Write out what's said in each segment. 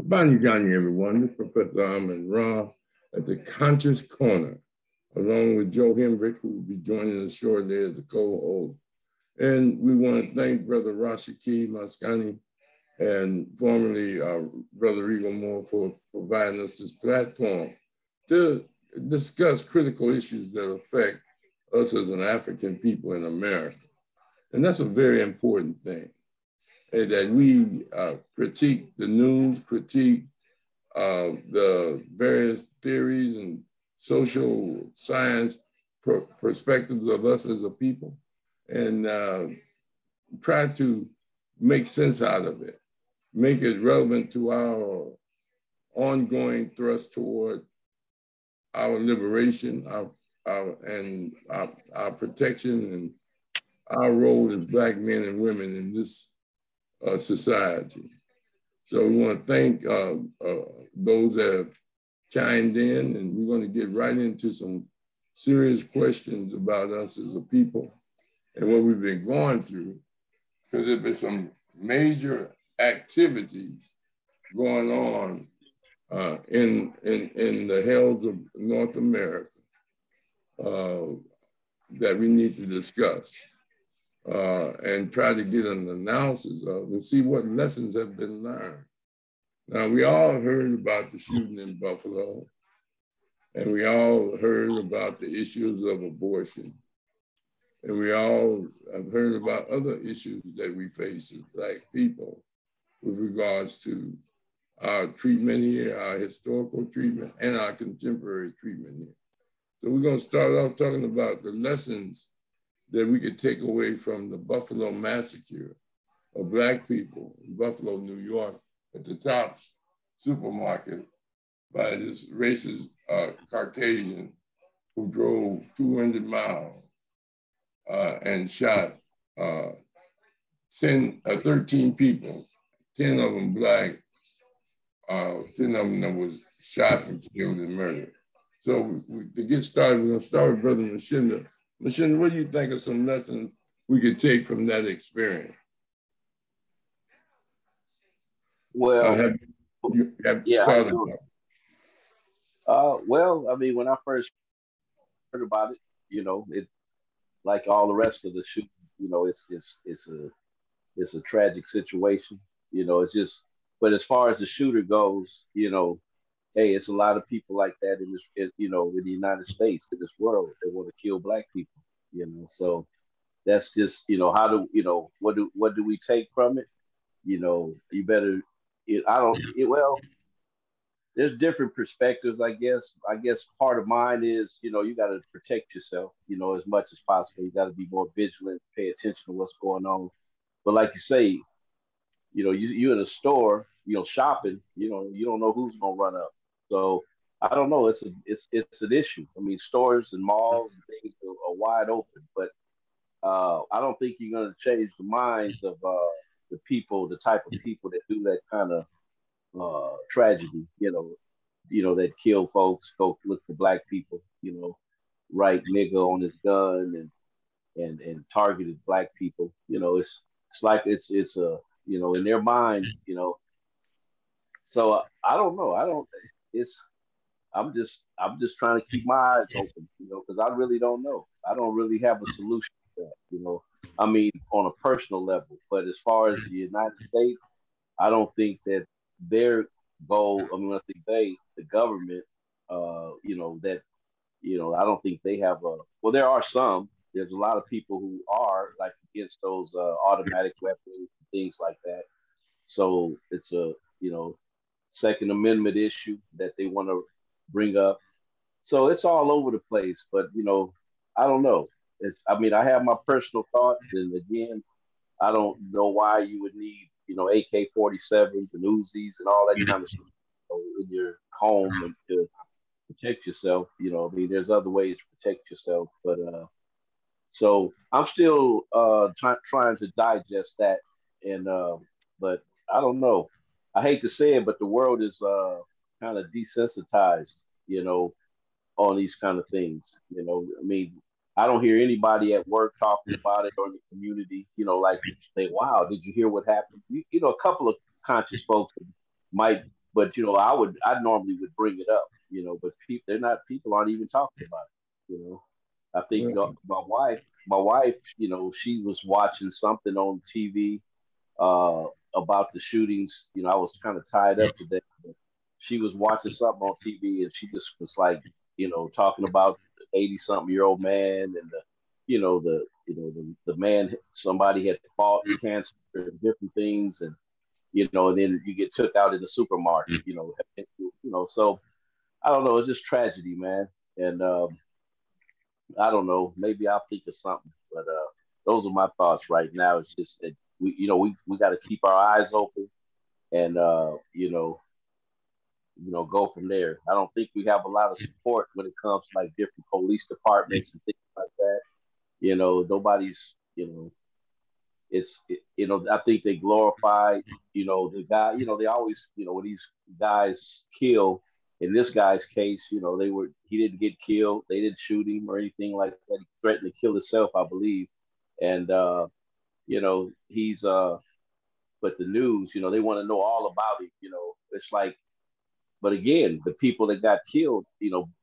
Gani, everyone. This is Professor Ahmed Rahh at the Conscious Corner, along with Joe Hembrick, who will be joining us shortly as the co-host. And we want to thank Brother Rashaki Maskani and formerly Brother Eagle Moore for providing us this platform to discuss critical issues that affect us as an African people in America. And that's a very important thing, that we critique the news, critique the various theories and social science perspectives of us as a people, and try to make sense out of it, make it relevant to our ongoing thrust toward our liberation, our protection, and our role as Black men and women in this society. So we want to thank those that have chimed in, and we're going to get right into some serious questions about us as a people and what we've been going through, because there's been some major activities going on in the hells of North America that we need to discuss and try to get an analysis of and see what lessons have been learned. Now, we all heard about the shooting in Buffalo, and we all heard about the issues of abortion. And we all have heard about other issues that we face as Black people with regards to our treatment here, our historical treatment, and our contemporary treatment here. So we're going to start off talking about the lessons that we could take away from the Buffalo massacre of Black people in Buffalo, New York, at the Tops supermarket by this racist Caucasian who drove 200 miles and shot 13 people, 10 of them Black, 10 of them that was shot and killed and murdered. So to get started, we're going to start with Brother Mchinda. Mchinda, what do you think of some lessons we could take from that experience? Well, well, I mean, when I first heard about it, it like all the rest of the shooting, it's a tragic situation. It's just, but as far as the shooter goes, hey, it's a lot of people like that in this, in the United States, in this world, that want to kill Black people. So that's just, how do what do we take from it? You better. Well, there's different perspectives, I guess. I guess part of mine is, you got to protect yourself, as much as possible. You got to be more vigilant, pay attention to what's going on. But like you say, you in a store, shopping, you don't know who's gonna run up. So I don't know. It's an issue. I mean, stores and malls and things are wide open, but I don't think you're gonna change the minds of the people, the type of people that do that kind of tragedy. That kill folks, go look for Black people. Write nigga on his gun and targeted Black people. It's like it's a in their mind. So I don't know. I don't. It's I'm just trying to keep my eyes open. Because I really don't know. I don't really have a solution to that. I mean, on a personal level, but as far as the United States, I don't think that their goal. I mean, when I say they, the government, that I don't think they have a. Well, there are some. There's a lot of people who are like against those automatic weapons and things like that. So it's a Second Amendment issue that they want to bring up. So it's all over the place. But I don't know. I mean, I have my personal thoughts, and again, I don't know why you would need AK-47s and Uzis and all that kind of stuff in your home and to protect yourself. I mean, there's other ways to protect yourself, but so I'm still trying to digest that, and but I don't know. I hate to say it, but the world is kind of desensitized, on these kind of things. I mean, I don't hear anybody at work talking about it or in the community. Like say, "Wow, did you hear what happened?" A couple of conscious folks might but I normally would bring it up, but people aren't even talking about it. I think my wife, she was watching something on TV uh, about the shootings. I was kind of tied up today. But she was watching something on TV, and she just was like, talking about the 80-something-year-old man and the man somebody had fought cancer and different things, and then you get took out in the supermarket, So I don't know. It's just tragedy, man. And I don't know. Maybe I'll think of something, but those are my thoughts right now. It's just that we got to keep our eyes open and go from there. I don't think we have a lot of support when it comes to like different police departments and things like that. Nobody's I think they glorify the guy. They always when these guys kill. In this guy's case, he didn't get killed. They didn't shoot him or anything like that. He threatened to kill himself, I believe. And he's but the news, they want to know all about it. It's like, but again, the people that got killed,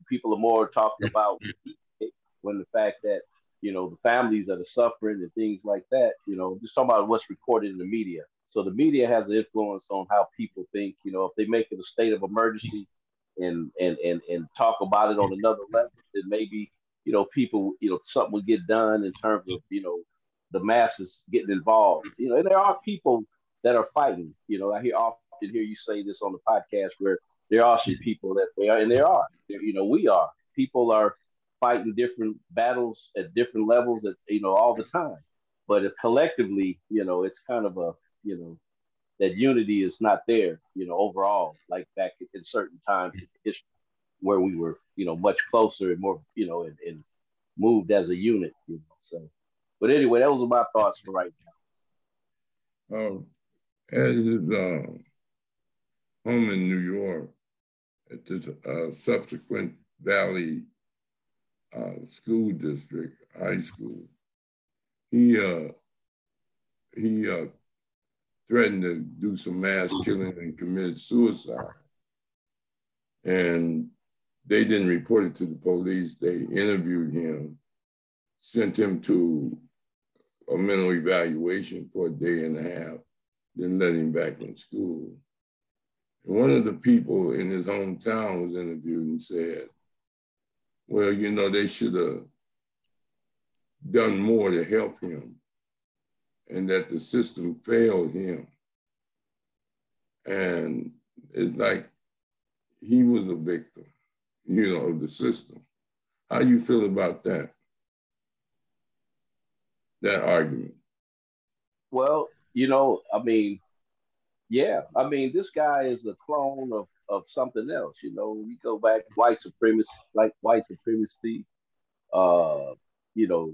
people are more talking about when the fact that the families that are suffering and things like that. Just talking about what's recorded in the media. So the media has an influence on how people think. If they make it a state of emergency and talk about it on another level, then maybe people something will get done in terms of the masses getting involved. And there are people that are fighting. I often hear you say this on the podcast where there are some people that they are, and there are. We are. People are fighting different battles at different levels at all the time. But if collectively, it's kind of a that unity is not there, overall, like back in certain times in history where we were, much closer and more, and moved as a unit, So, but anyway, those are my thoughts for right now. As his home in New York, at this subsequent Valley school district, high school, he threatened to do some mass killing and committed suicide. And they didn't report it to the police. They interviewed him, sent him to a mental evaluation for a day and a half, then let him back in school. And one of the people in his hometown was interviewed and said, well, they should have done more to help him and that the system failed him. And it's like he was a victim, of the system. How do you feel about that argument? Well, this guy is a clone of something else. We go back white supremacy, uh, you know,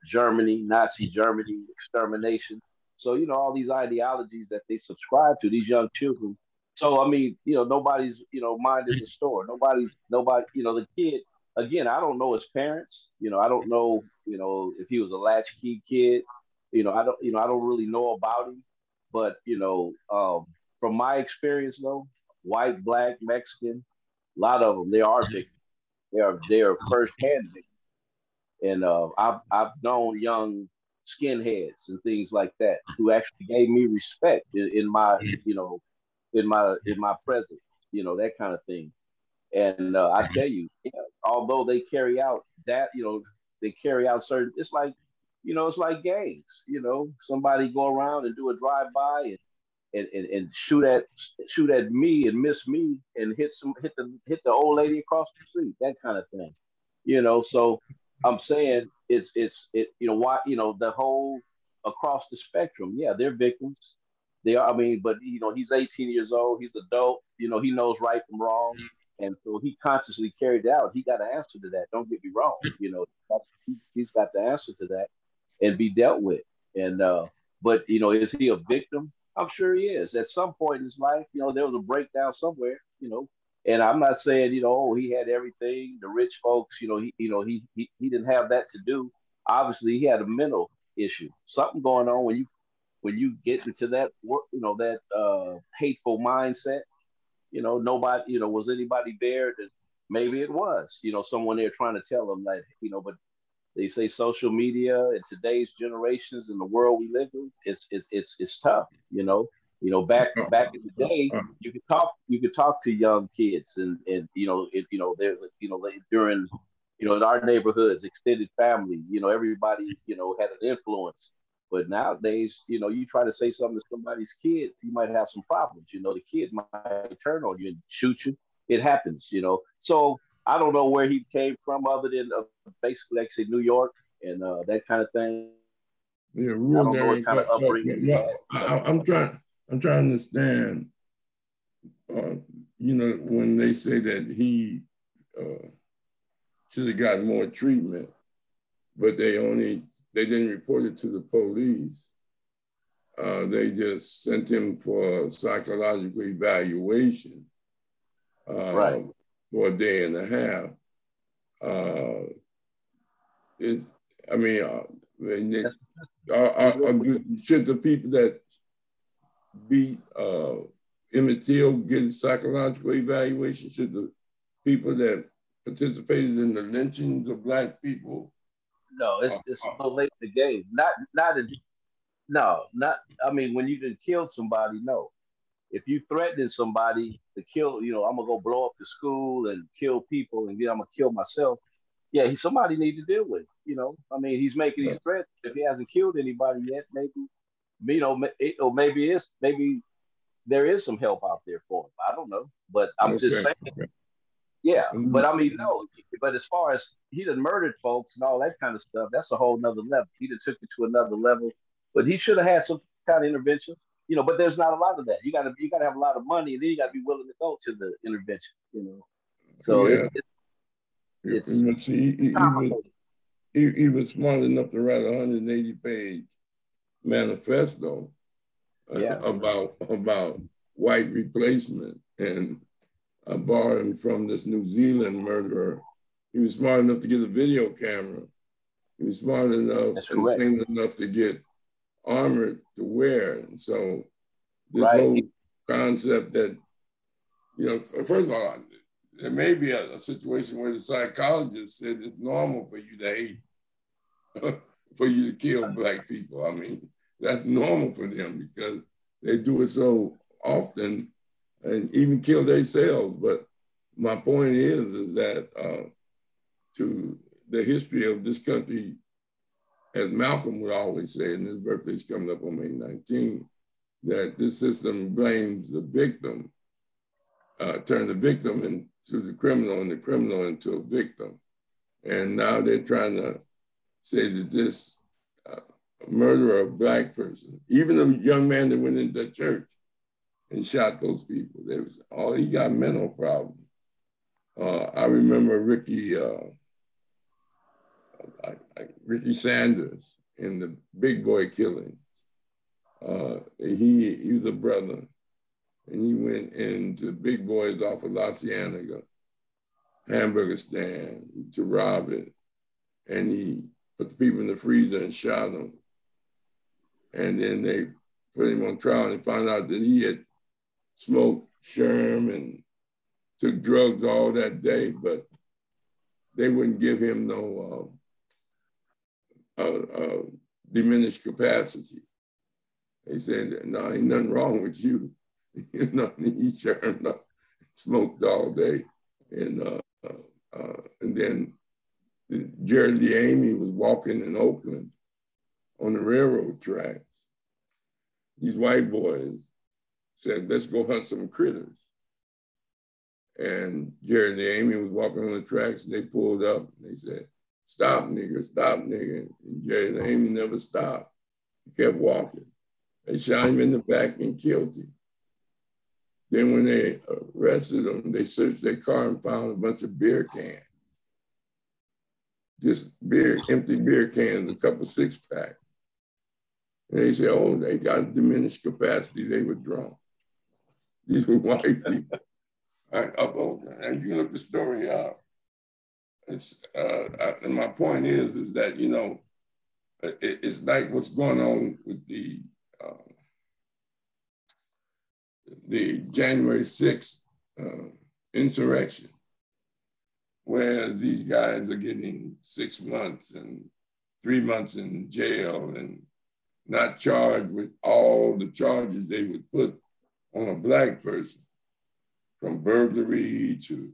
Germany, Nazi Germany, extermination. So, all these ideologies that they subscribe to, these young children. So, nobody's, mind is a store. Nobody, the kid, again, I don't know his parents. I don't know, if he was a latchkey kid. I don't really know about him. But, from my experience, though, white, black, Mexican, a lot of them, they are victims. They are firsthand victims. And I've known young skinheads and things like that who actually gave me respect in my in my presence, that kind of thing. And I tell you, although they carry out that, they carry out certain. It's like gangs. Somebody go around and do a drive by and shoot at me and miss me and hit the old lady across the street, that kind of thing. So I'm saying why the whole across the spectrum. Yeah, they're victims. They are. I mean, but he's 18 years old. He's adult. He knows right from wrong, and so he consciously carried it out. He got an answer to that. Don't get me wrong. He's got the answer to that and be dealt with. And but is he a victim? I'm sure he is. At some point in his life, there was a breakdown somewhere. And I'm not saying, he had everything. The rich folks, he didn't have that to do. Obviously, he had a mental issue, something going on when when you get into that that hateful mindset, nobody, was anybody there? That maybe it was, someone there trying to tell them that, but they say social media in today's generations in the world we live in, it's tough. Back in the day, you could talk to young kids, and there's during in our neighborhoods, extended family, everybody had an influence. But nowadays, you try to say something to somebody's kid, you might have some problems. The kid might turn on you and shoot you. It happens. So I don't know where he came from, other than basically, like I say, New York and that kind of thing. Yeah, I rural don't know what area, kind of upbringing he had. I'm trying to understand. Uh, when they say that he should have got more treatment, but they didn't report it to the police. They just sent him for psychological evaluation Right. for a day and a half. I mean, should the people that beat Emmett Till get psychological evaluation? Should the people that participated in the lynchings of Black people? No, it's a little late in the game. Not. I mean, when you did kill somebody, no. If you threatening somebody to kill, I'm gonna go blow up the school and kill people, and then I'm gonna kill myself. Yeah, somebody need to deal with it. I mean, he's making these threats. If he hasn't killed anybody yet, maybe, or maybe there is some help out there for him. I don't know, but I'm just saying. Yeah, but I mean, no. But as far as he done murdered folks and all that kind of stuff, that's a whole nother level. He done took it to another level. But he should have had some kind of intervention. But there's not a lot of that. You gotta have a lot of money, and then you gotta be willing to go to the intervention. So Yeah. it's complicated. He was smart enough to write a 180-page manifesto about white replacement and borrowing from this New Zealand murderer. He was smart enough to get a video camera. He was smart enough and sane enough to get armor to wear. And so this whole concept that, first of all, there may be a situation where the psychologist said it's normal for you to hate, for you to kill Black people. I mean, that's normal for them because they do it so often and even kill themselves. But my point is that to the history of this country, as Malcolm would always say, and his birthday's coming up on May 19th, that this system blames the victim, turn the victim into the criminal and the criminal into a victim. And now they're trying to say that this murderer of a Black person, even a young man that went into the church and shot those people, he got mental problems. I remember Ricky Sanders in the Big Boy killings. He was a brother, and he went into Big Boys off of La Cienega hamburger stand to rob it, and he put the people in the freezer and shot them. And then they put him on trial and found out that he had smoked sherm and took drugs all that day, but they wouldn't give him no diminished capacity. They said, no, ain't nothing wrong with you. He shermed up, smoked all day. And then Jersey Amy was walking in Oakland on the railroad tracks. These white boys said, let's go hunt some critters. And Jersey Amy was walking on the tracks, and they pulled up, and they said, stop, nigger, stop, nigger. And Jersey Amy never stopped. He kept walking. They shot him in the back and killed him. Then when they arrested him, they searched their car and found a bunch of beer cans. Just empty beer cans, a couple six-packs. And they said, oh, they got diminished capacity, they were drunk. These were white people. And you look the story up. And my point is that, it's like what's going on with the the January 6th insurrection, where these guys are getting 6 months and 3 months in jail and not charged with all the charges they would put on a Black person, from burglary to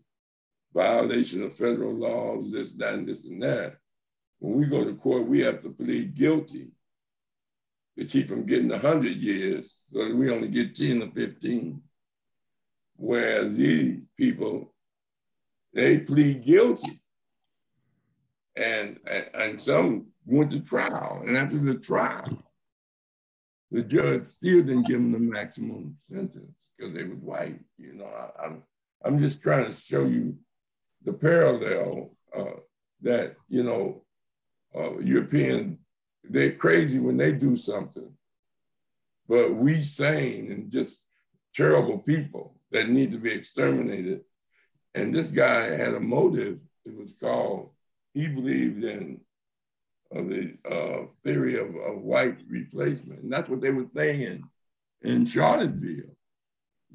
violation of federal laws, this, that, and this, and that. When we go to court, we have to plead guilty to keep them getting 100 years, so that we only get 10 or 15. Whereas these people, they plead guilty. And some went to trial. And after the trial, the judge still didn't give them the maximum sentence because they was white. You know, I'm just trying to show you the parallel that, you know, Europeans, they're crazy when they do something, but we sane and just terrible people that need to be exterminated. And this guy had a motive. It was called, he believed in the theory of white replacement. And that's what they were saying in Charlottesville.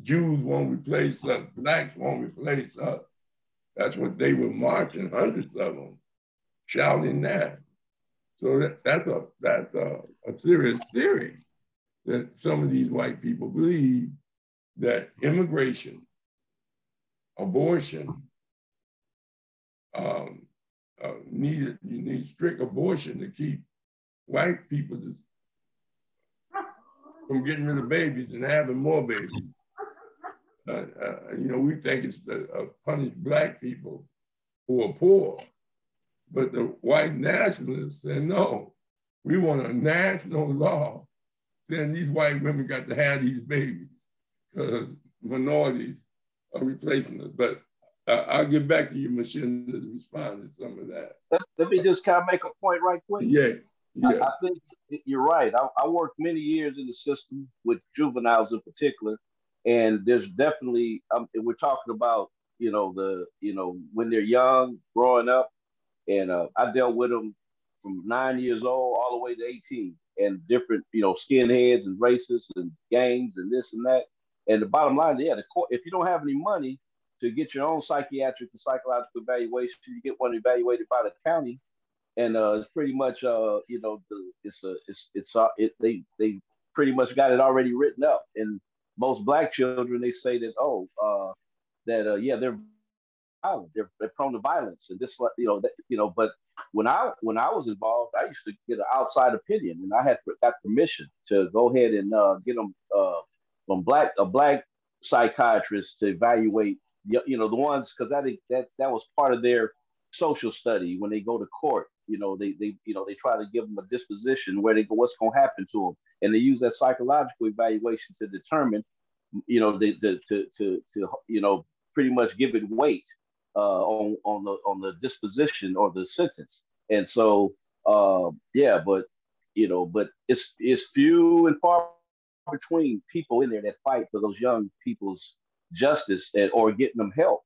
Jews won't replace us, Blacks won't replace us. That's what they were marching, hundreds of them, shouting that. So that's a serious theory that some of these white people believe, that immigration, abortion, you need strict abortion to keep white people from getting rid of babies and having more babies. You know, we think it's to punish Black people who are poor, but the white nationalists say, no, we want a national law. Then these white women got to have these babies because minorities are replacing us. But I'll get back to you, Mchinda, to respond to some of that. Let me just kind of make a point right quick. Yeah. I think you're right. I worked many years in the system with juveniles in particular, and there's definitely we're talking about when they're young, growing up, and I dealt with them from 9 years old all the way to 18, and different skinheads and racists and gangs and this and that. And the bottom line, the court, if you don't have any money to get your own psychiatric and psychological evaluation, you get one evaluated by the county, and it's pretty much they pretty much got it already written up. And most Black children, they say that they're violent, they're prone to violence, and this But when I was involved, I used to get an outside opinion, and I got permission to go ahead and get them from a Black psychiatrist to evaluate the ones, because that was part of their social study when they go to court. They try to give them a disposition where they go, what's going to happen to them, and they use that psychological evaluation to determine, to pretty much give it weight on the disposition or the sentence. And so, but it's few and far between people in there that fight for those young people's justice or getting them help.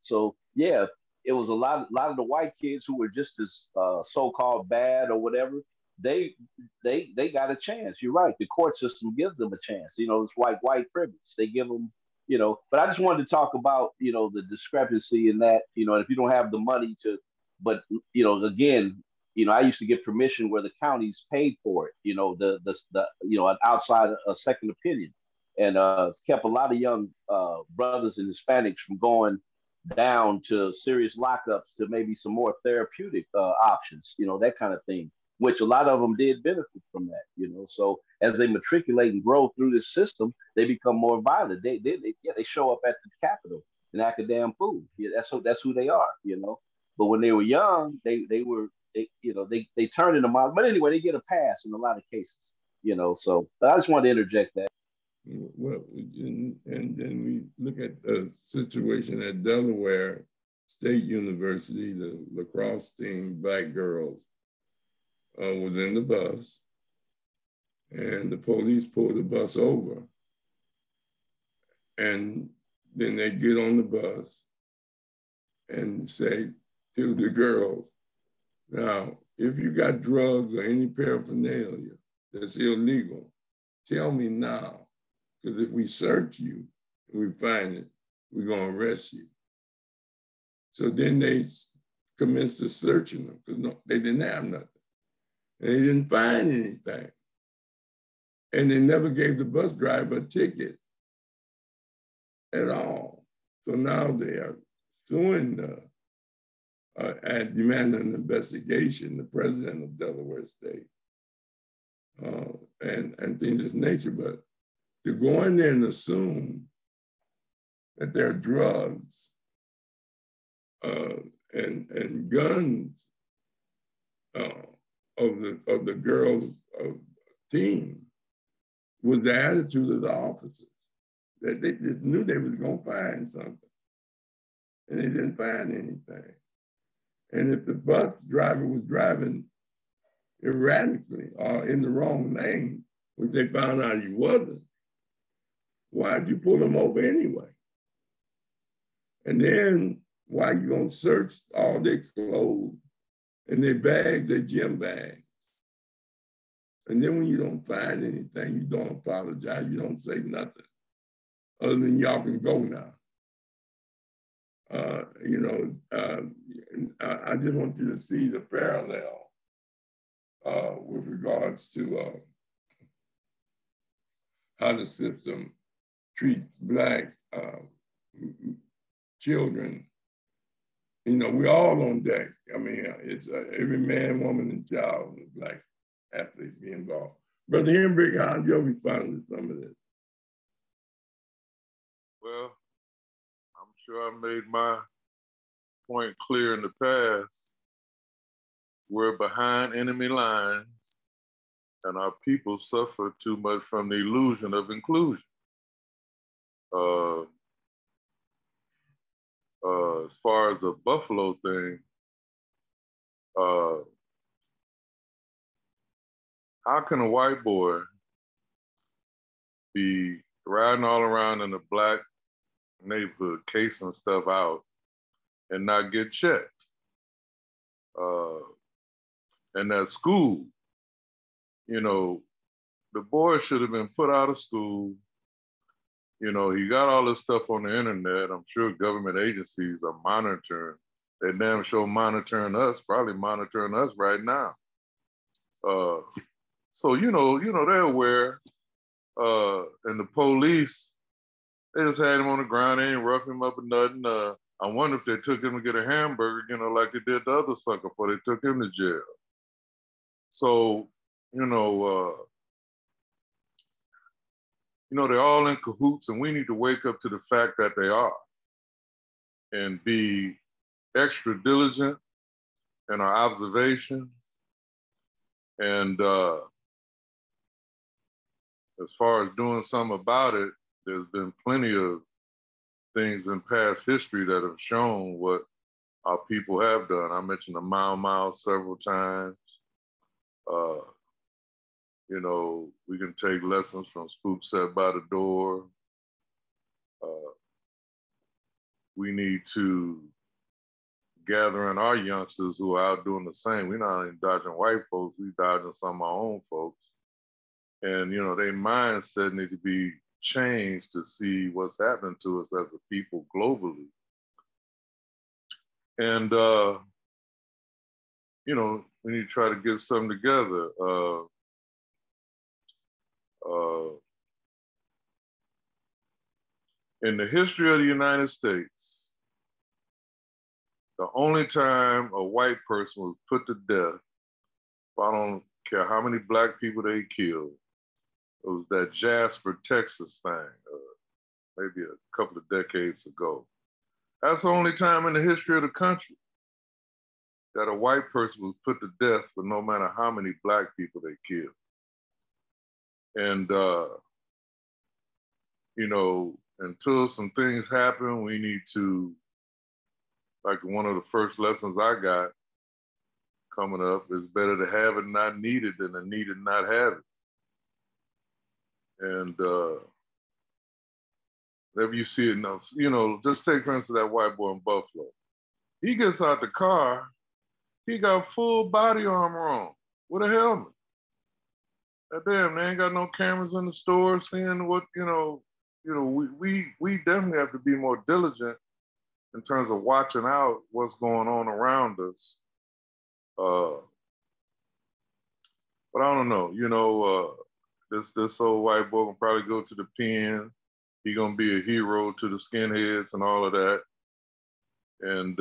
So yeah, it was a lot of the white kids who were just as so-called bad or whatever. They got a chance. You're right. The court system gives them a chance. It's white privilege. They give them. But I just wanted to talk about the discrepancy in that. If you don't have the money to, but again, I used to get permission where the counties paid for it. An outside a second opinion, and kept a lot of young brothers and Hispanics from going down to serious lockups to maybe some more therapeutic options, that kind of thing, which a lot of them did benefit from that, So as they matriculate and grow through this system, they become more violent. They show up at the Capitol and act a damn fool. Yeah, that's who they are, But when they were young, they turned into models. But anyway, they get a pass in a lot of cases, So but I just wanted to interject that. Well, and then we look at the situation at Delaware State University. The lacrosse team, Black girls, was in the bus, and the police pulled the bus over. And then they get on the bus and say to the girls, now, if you got drugs or any paraphernalia that's illegal, tell me now, because if we search you and we find it, we're going to arrest you. So then they commenced to searching them because they didn't have nothing. And they didn't find anything. And they never gave the bus driver a ticket at all. So now they are suing and demanding an investigation, the president of Delaware State, and things of this nature. But to go in there and assume that there are drugs and guns of the girls' team was the attitude of the officers. That they just knew they was gonna find something. And they didn't find anything. And if the bus driver was driving erratically or in the wrong lane, which they found out he wasn't, why'd you pull him over anyway? And then why you gonna search all their clothes and their bags, their gym bags? And then when you don't find anything, you don't apologize, you don't say nothing, other than y'all can go now. I just want you to see the parallel with regards to how the system treats Black children. You know, we're all on deck. I mean, it's every man, woman, and child with Black athletes be involved. Brother Hembrick, how's your response to some of this? Well, I'm sure I made my point clear in the past. We're behind enemy lines, and our people suffer too much from the illusion of inclusion. As far as the Buffalo thing, how can a white boy be riding all around in a Black neighborhood, casing stuff out, and not get checked? And at school, you know, the boy should have been put out of school. You know, he got all this stuff on the internet. I'm sure government agencies are monitoring. They damn sure monitoring us, probably monitoring us right now. So, you know, they're aware. And the police, they just had him on the ground. They ain't rough him up or nothing. I wonder if they took him to get a hamburger, you know, like they did the other sucker before they took him to jail. So, they're all in cahoots, and we need to wake up to the fact that they are and be extra diligent in our observations. And as far as doing something about it, there's been plenty of things in past history that have shown what our people have done. I mentioned the Mile several times. We can take lessons from Spook Set by the Door. We need to gather in our youngsters who are out doing the same. We're not only dodging white folks, we're dodging some of our own folks. And, their mindset need to be changed to see what's happening to us as a people globally. And, we need to try to get something together. In the history of the United States, the only time a white person was put to death, I don't care how many Black people they killed, it was that Jasper, Texas thing, maybe a couple of decades ago. That's the only time in the history of the country that a white person was put to death for no matter how many Black people they killed. And, until some things happen, we need to, like one of the first lessons I got coming up, is better to have it not needed than to need it not have it. And whenever you see it enough, just take for instance that white boy in Buffalo. He gets out the car, he got full body armor on with a helmet. damn, they ain't got no cameras in the store seeing what, we definitely have to be more diligent in terms of watching out what's going on around us. But I don't know, this old white boy can probably go to the pen. He gonna be a hero to the skinheads and all of that. And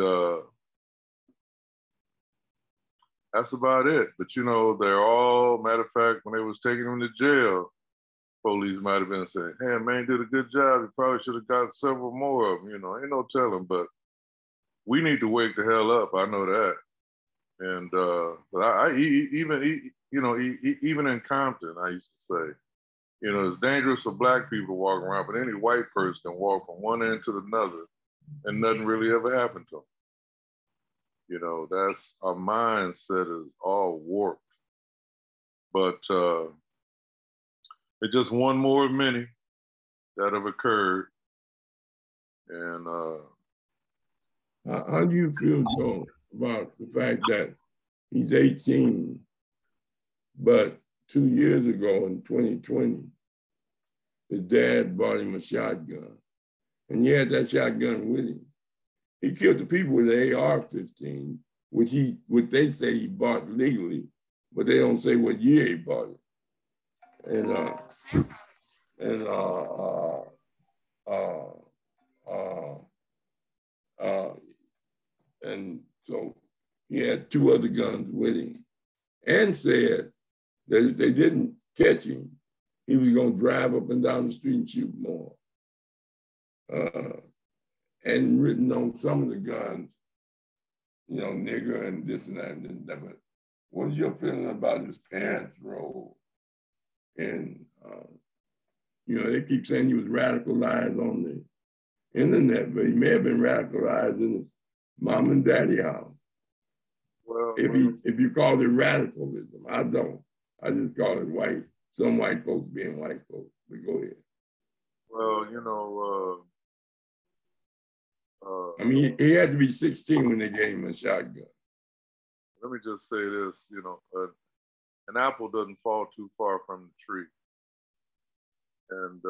that's about it. But they're all, matter of fact, when they was taking him to jail, police might have been saying, hey, man, did a good job. He probably should have got several more of them, ain't no telling. But we need to wake the hell up. I know that. And but even in Compton, I used to say, it's dangerous for black people to walk around, but any white person can walk from one end to another and nothing really ever happened to them. That's our mindset is all warped. But it's just one more of many that have occurred. And how do you feel, Joe, about the fact that he's 18, but 2 years ago in 2020, his dad bought him a shotgun, and he had that shotgun with him. He killed the people with an AR-15, which they say he bought legally, but they don't say what year he bought it. And so he had 2 other guns with him, and said that if they didn't catch him, he was going to drive up and down the street and shoot more. And written on some of the guns, nigger and this and that and that. But what's your feeling about his parents' role? And, they keep saying he was radicalized on the internet, but he may have been radicalized in his mom and daddy house. Well, if you call it radicalism, I don't. I just call it some white folks being white folks. But go ahead. Well, he had to be 16 when they gave him a shotgun. Let me just say this, an apple doesn't fall too far from the tree. And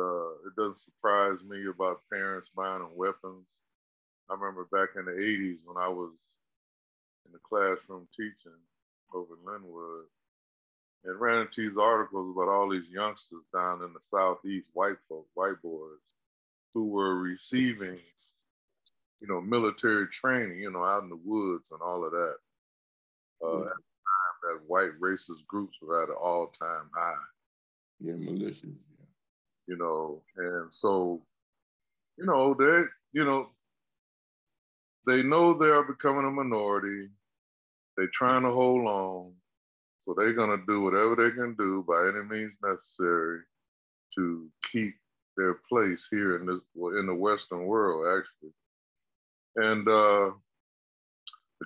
it doesn't surprise me about parents buying them weapons. I remember back in the 80s when I was in the classroom teaching over in Linwood, and ran into these articles about all these youngsters down in the Southeast, white boys, who were receiving, military training, out in the woods and all of that. At the time, that white racist groups were at an all-time high. Yeah, militias. And so, they know they are becoming a minority. They're trying to hold on. So they're going to do whatever they can do by any means necessary to keep their place here in the Western world, actually. And the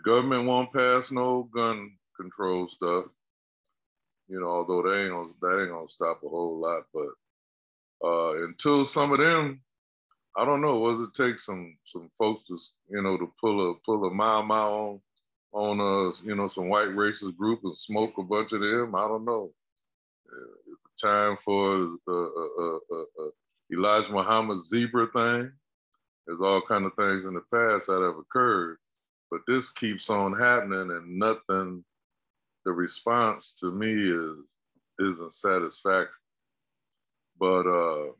government won't pass no gun control stuff, although that ain't gonna stop a whole lot. But until some of them, I don't know, what does it take some folks to to pull a mile on some white racist group and smoke a bunch of them? I don't know. It's time for Elijah Muhammad's zebra thing. There's all kind of things in the past that have occurred, but this keeps on happening, and nothing. The response to me isn't satisfactory. But I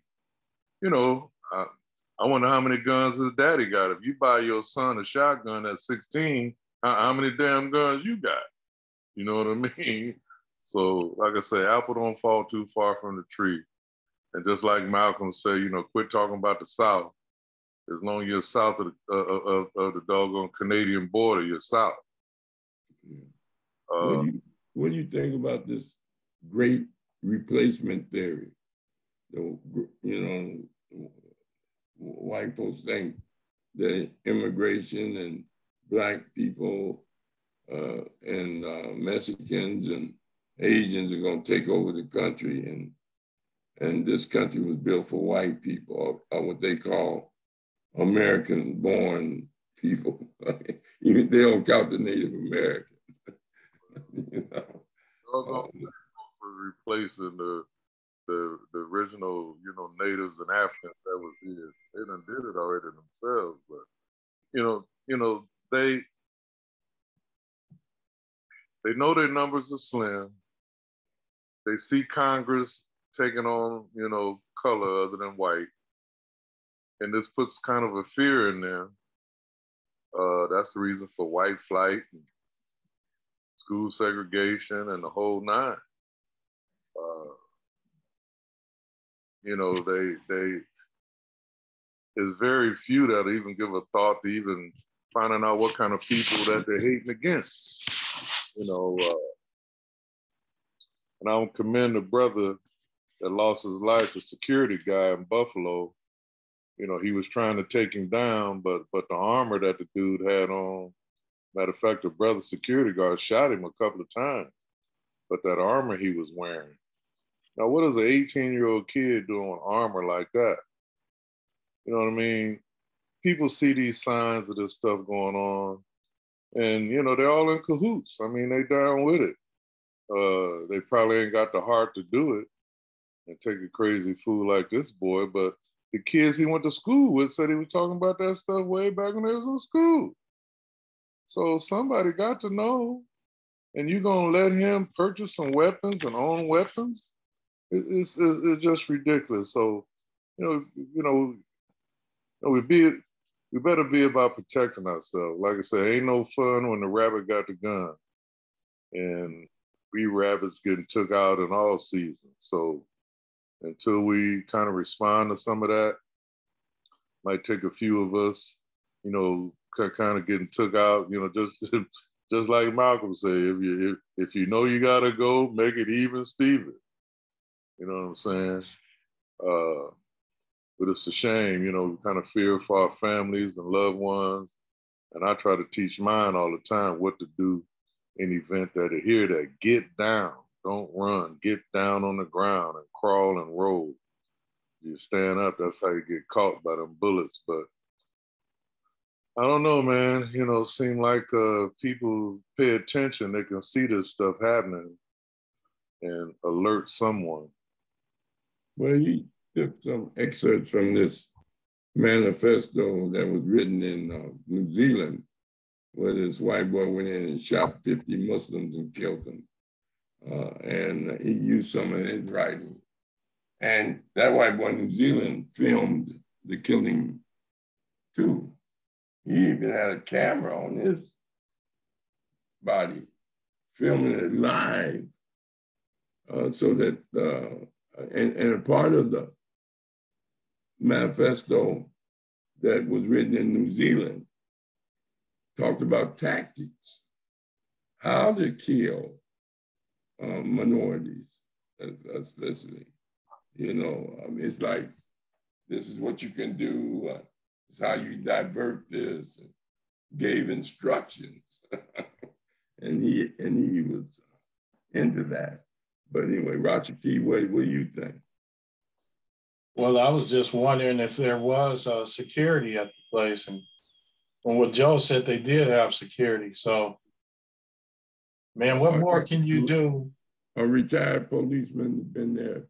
wonder how many guns his daddy got. If you buy your son a shotgun at 16, how many damn guns you got? You know what I mean? So, like I say, apple don't fall too far from the tree. And just like Malcolm said, quit talking about the South. As long as you're south of the doggone Canadian border, you're south. What do you think about this great replacement theory? White folks think that immigration and Black people and Mexicans and Asians are going to take over the country, and this country was built for white people, or what they call American-born people. Even they don't count the Native American. replacing the original, natives and Africans that was here. They done did it already themselves, but they know their numbers are slim. They see Congress taking on, color other than white. And this puts kind of a fear in them. That's the reason for white flight and school segregation and the whole nine. There's very few that even give a thought to even finding out what kind of people that they're hating against. And I don't commend the brother that lost his life, the security guy in Buffalo. He was trying to take him down, but the armor that the dude had on, matter of fact, the brother security guard shot him a couple of times, but that armor he was wearing. Now, what does an 18-year-old kid doing with armor like that? You know what I mean? People see these signs of this stuff going on, and, they're all in cahoots. I mean, they down with it. They probably ain't got the heart to do it and take a crazy fool like this boy, but the kids he went to school with said he was talking about that stuff way back when they was in school. So somebody got to know, and you gonna let him purchase some weapons and own weapons? It's just ridiculous. So, we better be about protecting ourselves. Like I said, ain't no fun when the rabbit got the gun, and we rabbits getting took out in all seasons. So until we kind of respond to some of that, might take a few of us, kind of getting took out, just like Malcolm said, if you know you gotta go, make it even Steven. You know what I'm saying? But it's a shame, we kind of fear for our families and loved ones. And I try to teach mine all the time what to do in the event that they hear that. Get down, don't run, get down on the ground and crawl and roll. You stand up, that's how you get caught by them bullets. But I don't know, man. Seem like people pay attention, they can see this stuff happening and alert someone. Well, he took some excerpts from this manifesto that was written in New Zealand, where this white boy went in and shot 50 Muslims and killed them. And he used some of his writing. And that white boy in New Zealand filmed the killing too. He even had a camera on his body, filming it live. So that, and a part of the manifesto that was written in New Zealand talked about tactics, how to kill minorities. That's listening. It's like, this is what you can do. This is how you divert this. And gave instructions, and he was into that. But anyway, Rashiki, what do you think? Well, I was just wondering if there was security at the place, and from what Joe said, they did have security. So, man, what more can you do? A retired policeman has been there.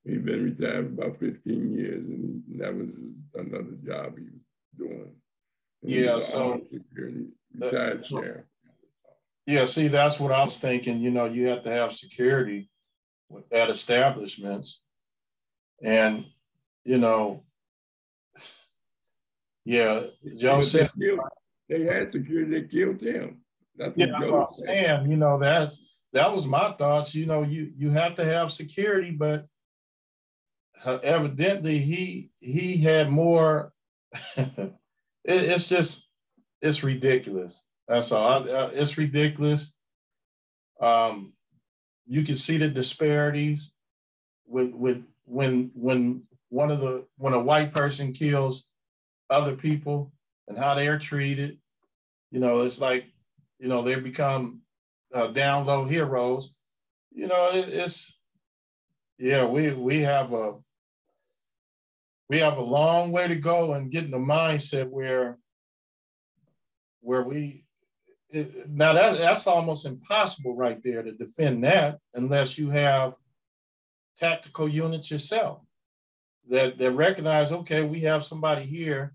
He's been retired for about 15 years, and that was another job he was doing. Yeah, so security, retired sheriff. Yeah, see, that's what I was thinking. You have to have security at establishments, and yeah, Joe said they had security. They killed him. That's what I'm saying. That was my thoughts. You have to have security, but evidently he had more. It's ridiculous. That's all. It's ridiculous. You can see the disparities with when a white person kills other people and how they're treated. It's like they become down low heroes. We have a long way to go in getting the mindset where we now that's almost impossible right there to defend that unless you have tactical units yourself that recognize, okay, we have somebody here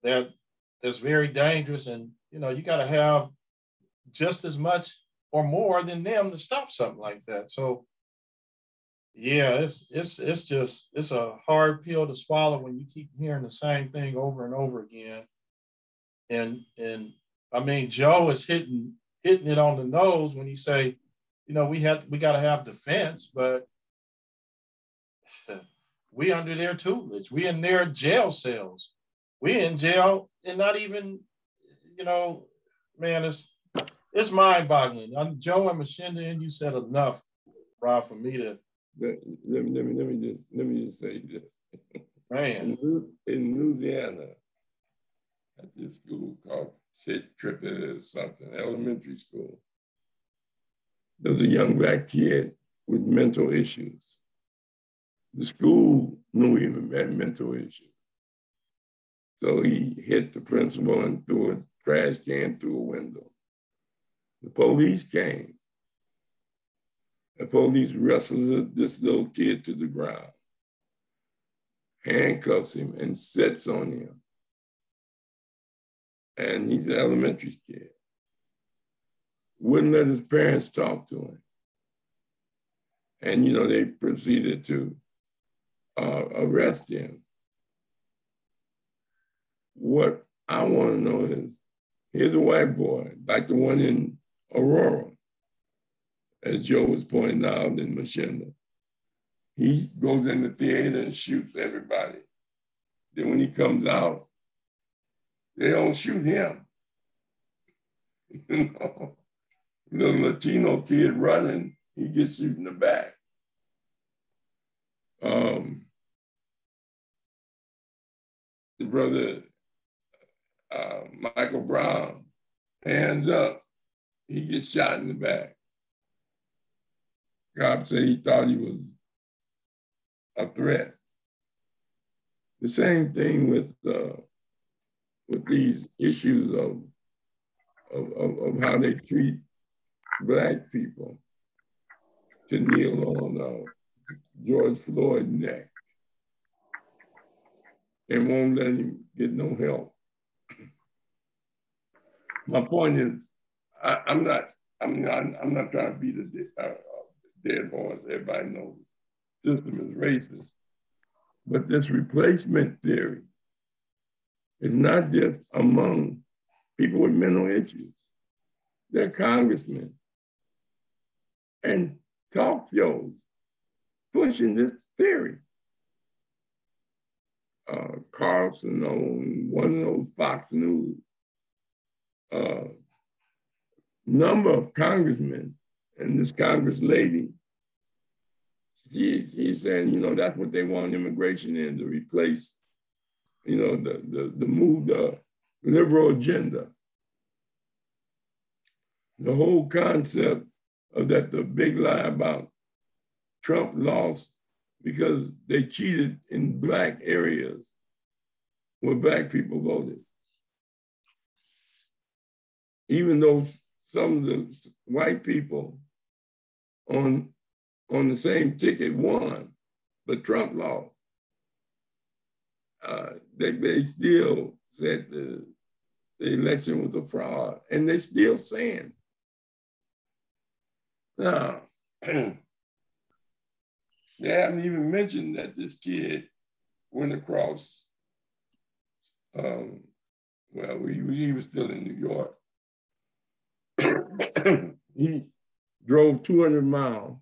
that's very dangerous, and you know, you got to have just as much or more than them to stop something like that. So yeah, it's a hard pill to swallow when you keep hearing the same thing over and over again. And I mean, Joe is hitting it on the nose when he say, you know, we got to have defense, but we under their tutelage. We in their jail cells. We in jail and not even, you know, man, it's mind-boggling. Joe and Mchinda, and you said enough, Rob, for me to. Let me just say this. Man. In Louisiana, at this school called Trippett or something, elementary school, there's a young black kid with mental issues. The school knew he had mental issues. So he hit the principal and threw a trash can through a window. The police came. The police wrestled this little kid to the ground, handcuffs him, and sits on him. And he's an elementary kid. Wouldn't let his parents talk to him. And, you know, they proceeded to arrest him. What I want to know is, here's a white boy, like the one in Aurora, as Joe was pointing out in Mchinda. He goes in the theater and shoots everybody. Then when he comes out, they don't shoot him. You know, the Latino kid running, he gets shot in the back. The brother, Michael Brown, hands up, he gets shot in the back. Cop said he thought he was a threat. The same thing with these issues of how they treat Black people, to kneel on George Floyd's neck and won't let him get no help. My point is, I'm not trying to beat a dead horse. Everybody knows the system is racist. But this replacement theory is not just among people with mental issues. They're congressmen and talk shows pushing this theory. Carlson on one of those Fox News, number of congressmen and this Congress lady, she's saying, you know, that's what they want immigration in, to replace, you know, the liberal agenda. The whole concept of that, the big lie about Trump lost because they cheated in Black areas where Black people voted. Even though some of the white people on the same ticket won, but Trump lost. They still said the election was a fraud, and they still saying. Now, they haven't even mentioned that this kid went across, he was still in New York. He drove 200 miles.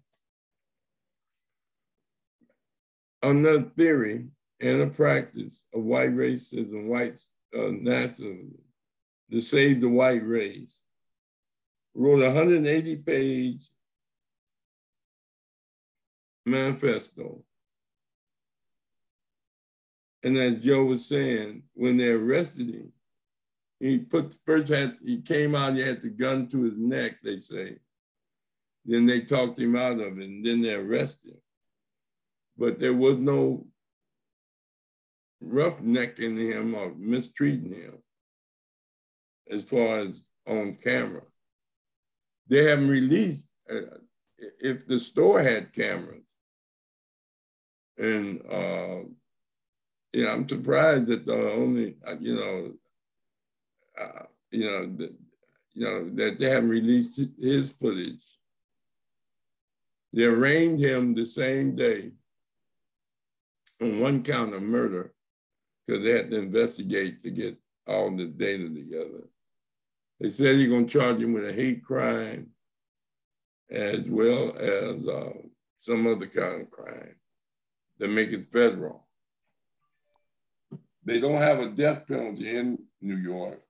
Another theory and a practice of white racism, white nationalism, to save the white race. Wrote a 180-page manifesto. And as Joe was saying, when they arrested him, he came out, he had the gun to his neck, they say. Then they talked him out of it, and then they arrested him. But there was no roughnecking him or mistreating him as far as on camera. They haven't released, if the store had cameras. And, I'm surprised that the only, that they haven't released his footage. They arraigned him the same day on one count of murder because they had to investigate to get all the data together. They said they're going to charge him with a hate crime as well as some other kind of crime that make it federal. They don't have a death penalty in New York.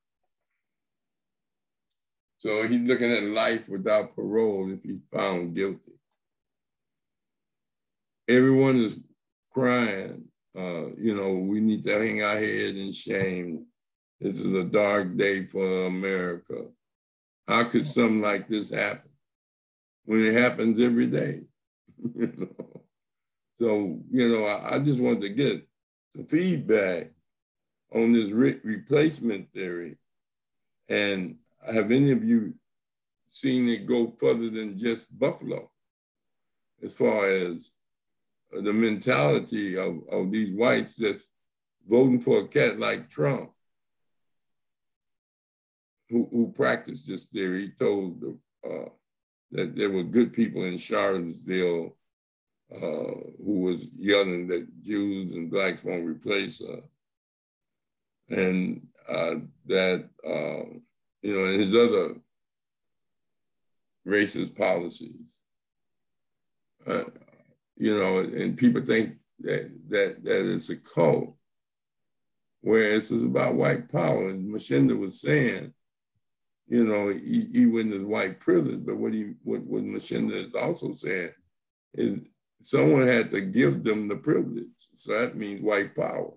So he's looking at life without parole if he's found guilty. Everyone is crying. We need to hang our head in shame. This is a dark day for America. How could something like this happen when it happens every day? So, I just wanted to get some feedback on this replacement theory. And have any of you seen it go further than just Buffalo as far as the mentality of these whites that's voting for a cat like Trump, who practiced this theory? He told that there were good people in Charlottesville who was yelling that Jews and blacks won't replace her. And that, and his other racist policies. And people think that it's a cult, whereas it's about white power. And Mchinda was saying, he witnessed white privilege, but what Mchinda is also saying is someone had to give them the privilege. So that means white power.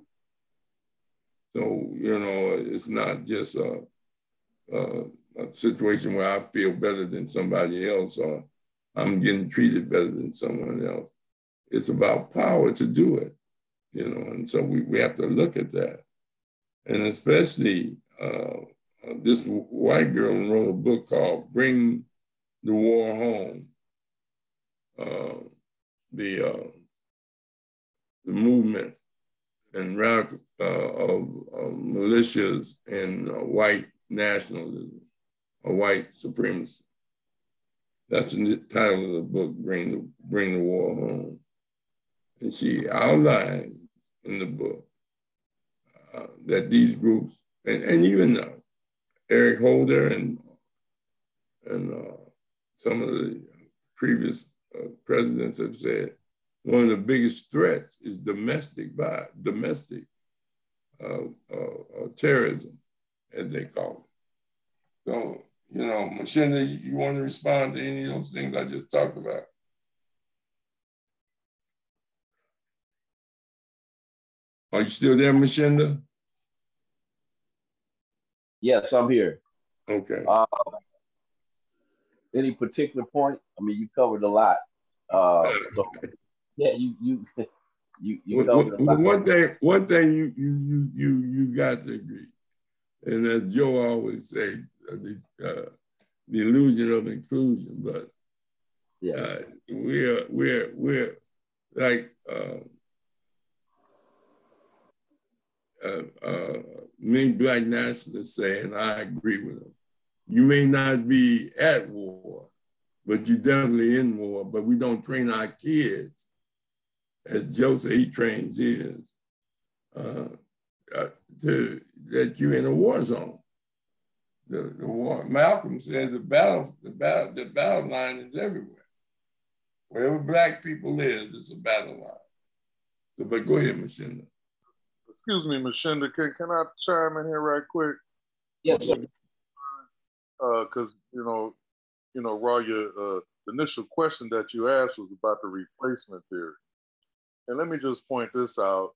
So, it's not just a situation where I feel better than somebody else or I'm getting treated better than someone else. It's about power to do it, and so we have to look at that. And especially this white girl wrote a book called Bring the War Home. The movement and radical of militias and white nationalism or white supremacy. That's the title of the book, Bring the War Home. And she outlines in the book that these groups, and even Eric Holder and some of the previous presidents have said, one of the biggest threats is domestic terrorism, as they call it. So, Mchinda, you want to respond to any of those things I just talked about? Are you still there, Mchinda? Yes, I'm here. Okay. Any particular point? I mean, you covered a lot. So yeah, you covered a lot. One thing you got to agree, and as Joe always say, the illusion of inclusion. But we're like many black nationalists say, and I agree with them. You may not be at war, but you're definitely in war. But we don't train our kids, as Joe said, he trains his, that you're in a war zone. The war. Malcolm said the battle line is everywhere. Wherever black people is, it's a battle line. So, but go ahead, Mchinda. Excuse me, Mchinda, can I chime in here right quick? Yes, sir. Because Rahh, your initial question that you asked was about the replacement theory, and let me just point this out.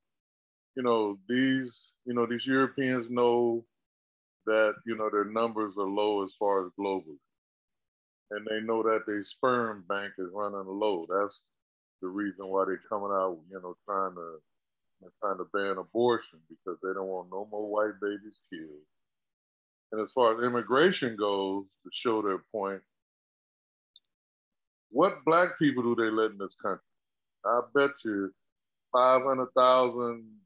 These Europeans know that their numbers are low as far as globally, and they know that their sperm bank is running low. That's the reason why they're coming out, trying to ban abortion, because they don't want no more white babies killed. And as far as immigration goes, to show their point, what black people do they let in this country? I bet you 500,000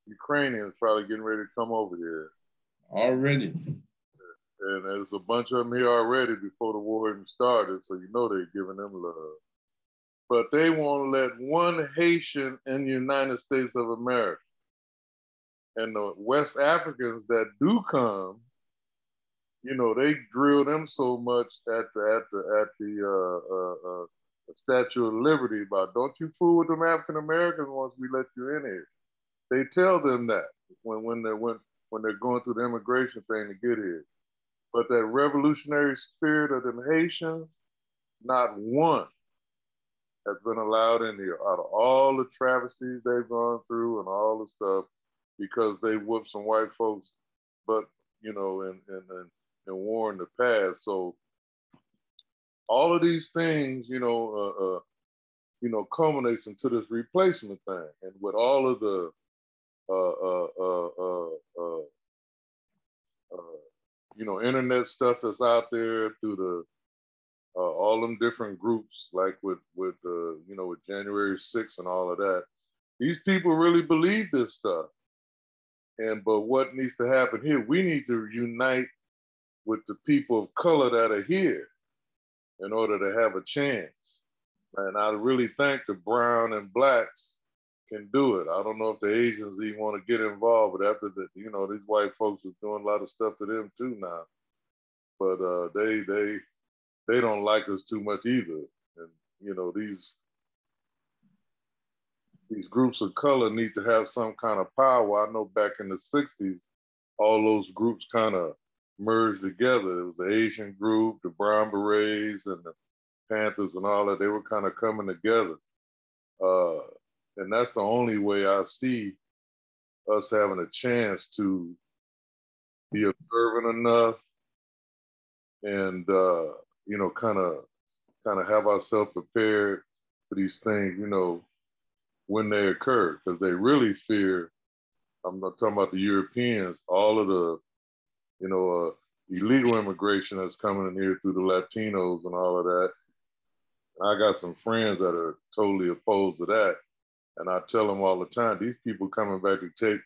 Ukrainians probably getting ready to come over here. Already. And there's a bunch of them here already before the war even started, so you know they're giving them love. But they won't let one Haitian in the United States of America. And the West Africans that do come, you know, they drill them so much at the Statue of Liberty about, don't you fool with them African Americans once we let you in here. They tell them that when they're going through the immigration thing to get here. But that revolutionary spirit of them Haitians, not one has been allowed in here out of all the travesties they've gone through and all the stuff, because they whooped some white folks, but you know, in war in the past. So all of these things, culminates into this replacement thing, and with all of the internet stuff that's out there through the all them different groups, like with January 6th and all of that. These people really believe this stuff. But what needs to happen here, we need to unite with the people of color that are here in order to have a chance. And I really think the brown and blacks can do it. I don't know if the Asians even want to get involved, but after that, these white folks are doing a lot of stuff to them too now. But they don't like us too much either. And these groups of color need to have some kind of power. I know back in the 60s, all those groups kind of merged together. It was the Asian group, the Brown Berets, and the Panthers and all that. They were kind of coming together. And that's the only way I see us having a chance to be observant enough and, kind of have ourselves prepared for these things, when they occur, because they really fear, I'm not talking about the Europeans, all of the, illegal immigration that's coming in here through the Latinos and all of that. And I got some friends that are totally opposed to that. And I tell them all the time, these people coming back to take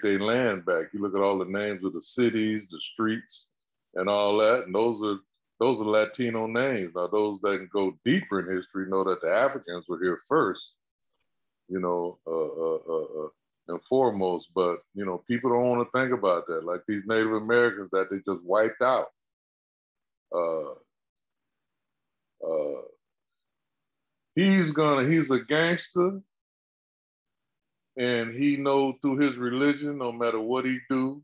their land back. You look at all the names of the cities, the streets, and all that, and those are Latino names. Now, those that can go deeper in history know that the Africans were here first, and foremost. But people don't want to think about that. Like these Native Americans that they just wiped out. He's a gangster, and he knows through his religion, no matter what he do,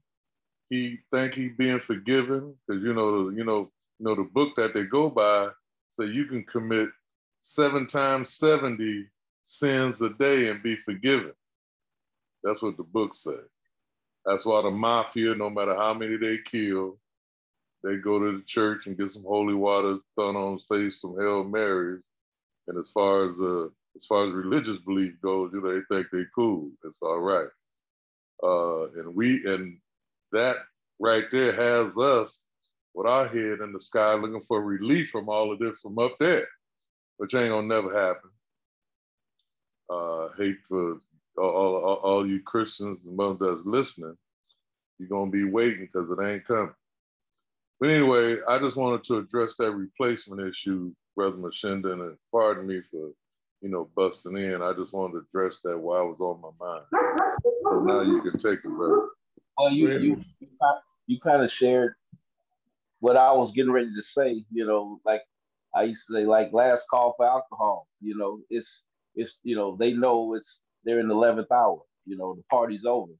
he think he being forgiven, because the book that they go by say you can commit 7 times 70 sins a day and be forgiven. That's what the book says. That's why the mafia, no matter how many they kill, they go to the church and get some holy water thrown on, say some Hail Marys. And as far as religious belief goes, they think they cool. It's all right. And that right there has us with our head in the sky looking for relief from all of this from up there, which ain't gonna never happen. Hate for all you Christians and that's listening. You're gonna be waiting because it ain't coming. But anyway, I just wanted to address that replacement issue, Brother Mchinda, and pardon me for, busting in. I just wanted to address that while it was on my mind. So now you can take it, brother. Well, you kind of shared what I was getting ready to say. Like I used to say, like last call for alcohol. It's they know they're in the 11th hour. The party's over.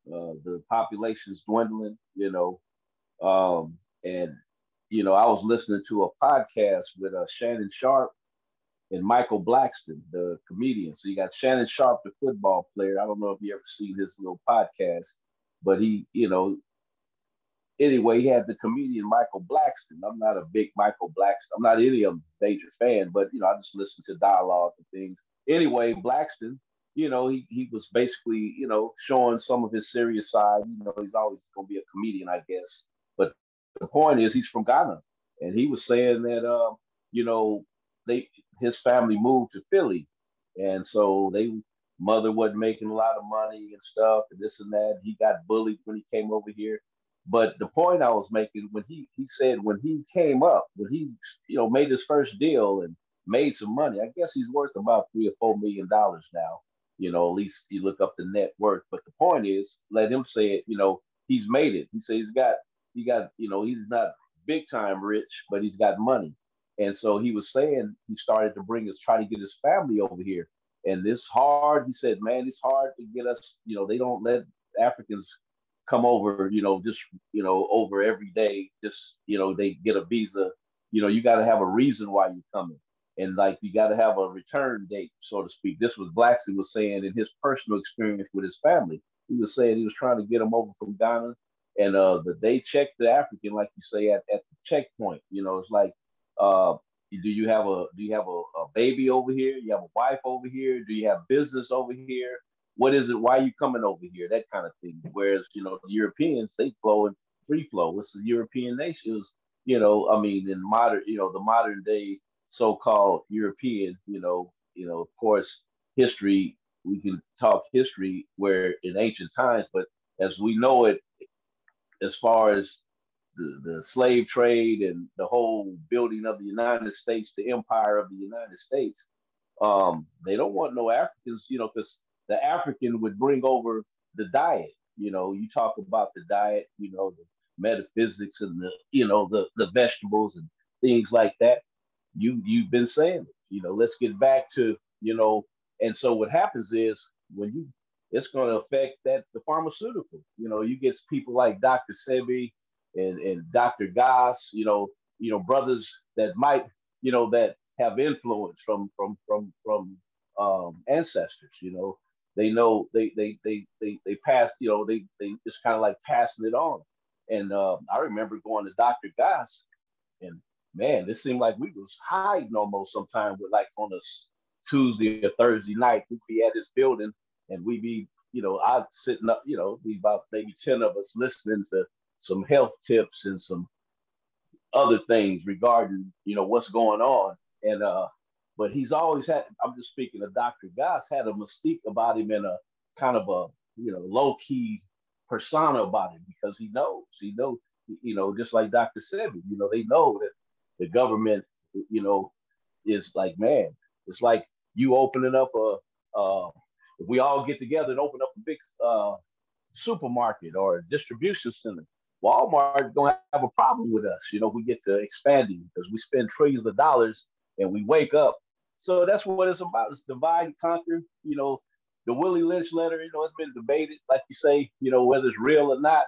The population's dwindling. And I was listening to a podcast with Shannon Sharp and Michael Blackstone, the comedian. So you got Shannon Sharp, the football player. I don't know if you ever seen his little podcast, but he, anyway, he had the comedian Michael Blackstone. I'm not a big Michael Blackstone. I'm not any of them major fan, but I just listen to dialogue and things. Anyway, Blackstone, he was basically, showing some of his serious side. He's always going to be a comedian, I guess. But the point is, he's from Ghana, and he was saying that, you know, they his family moved to Philly, and so they mother wasn't making a lot of money and stuff, and this and that. He got bullied when he came over here. But the point I was making, when he said when he came up, when he made his first deal and made some money, I guess he's worth about $3 or $4 million now. At least you look up the net worth. But the point is, let him say it. He's made it. He says he got. He's not big time rich, but he's got money. And so he was saying he started to try to get his family over here. And it's hard. He said, man, it's hard to get us. They don't let Africans come over, just, over every day. Just, they get a visa. You got to have a reason why you're coming. And like, you got to have a return date, so to speak. This was Blackstone was saying in his personal experience with his family. He was saying he was trying to get them over from Ghana. And they checked the African, like you say, at the checkpoint. It's like, do you have a baby over here? You have a wife over here? Do you have business over here? What is it? Why are you coming over here? That kind of thing. Whereas, the Europeans, they flow in free flow. It's the European nations, in modern, the modern day so-called European, of course, history, we can talk history where in ancient times, but as we know it, as far as the slave trade and the whole building of the United States, the empire of the United States, they don't want no Africans, because the African would bring over the diet. You talk about the diet, the metaphysics and the vegetables and things like that. You've been saying it. Let's get back to, and so what happens is it's going to affect the pharmaceutical. You get people like Dr. Sebi and Dr. Goss, brothers that might, that have influence from ancestors. They know they pass, they just kind of like passing it on. And I remember going to Dr. Goss, and man, it seemed like we was hiding almost sometime with like on a Tuesday or Thursday night. We'd be at his building and we'd be, I'd sitting up, be about maybe 10 of us listening to some health tips and some other things regarding, what's going on. And but he's always had, I'm just speaking of Dr. Goss, had a mystique about him and a kind of a, low-key persona about him, because he knows, just like Dr. Sebi, they know that the government, is like, man, it's like you opening up if we all get together and open up a big supermarket or a distribution center, Walmart don't have a problem with us. We get to expanding because we spend trillions of dollars and we wake up. So that's what it's about. It's divide and conquer. The Willie Lynch letter, it's been debated, like you say, whether it's real or not.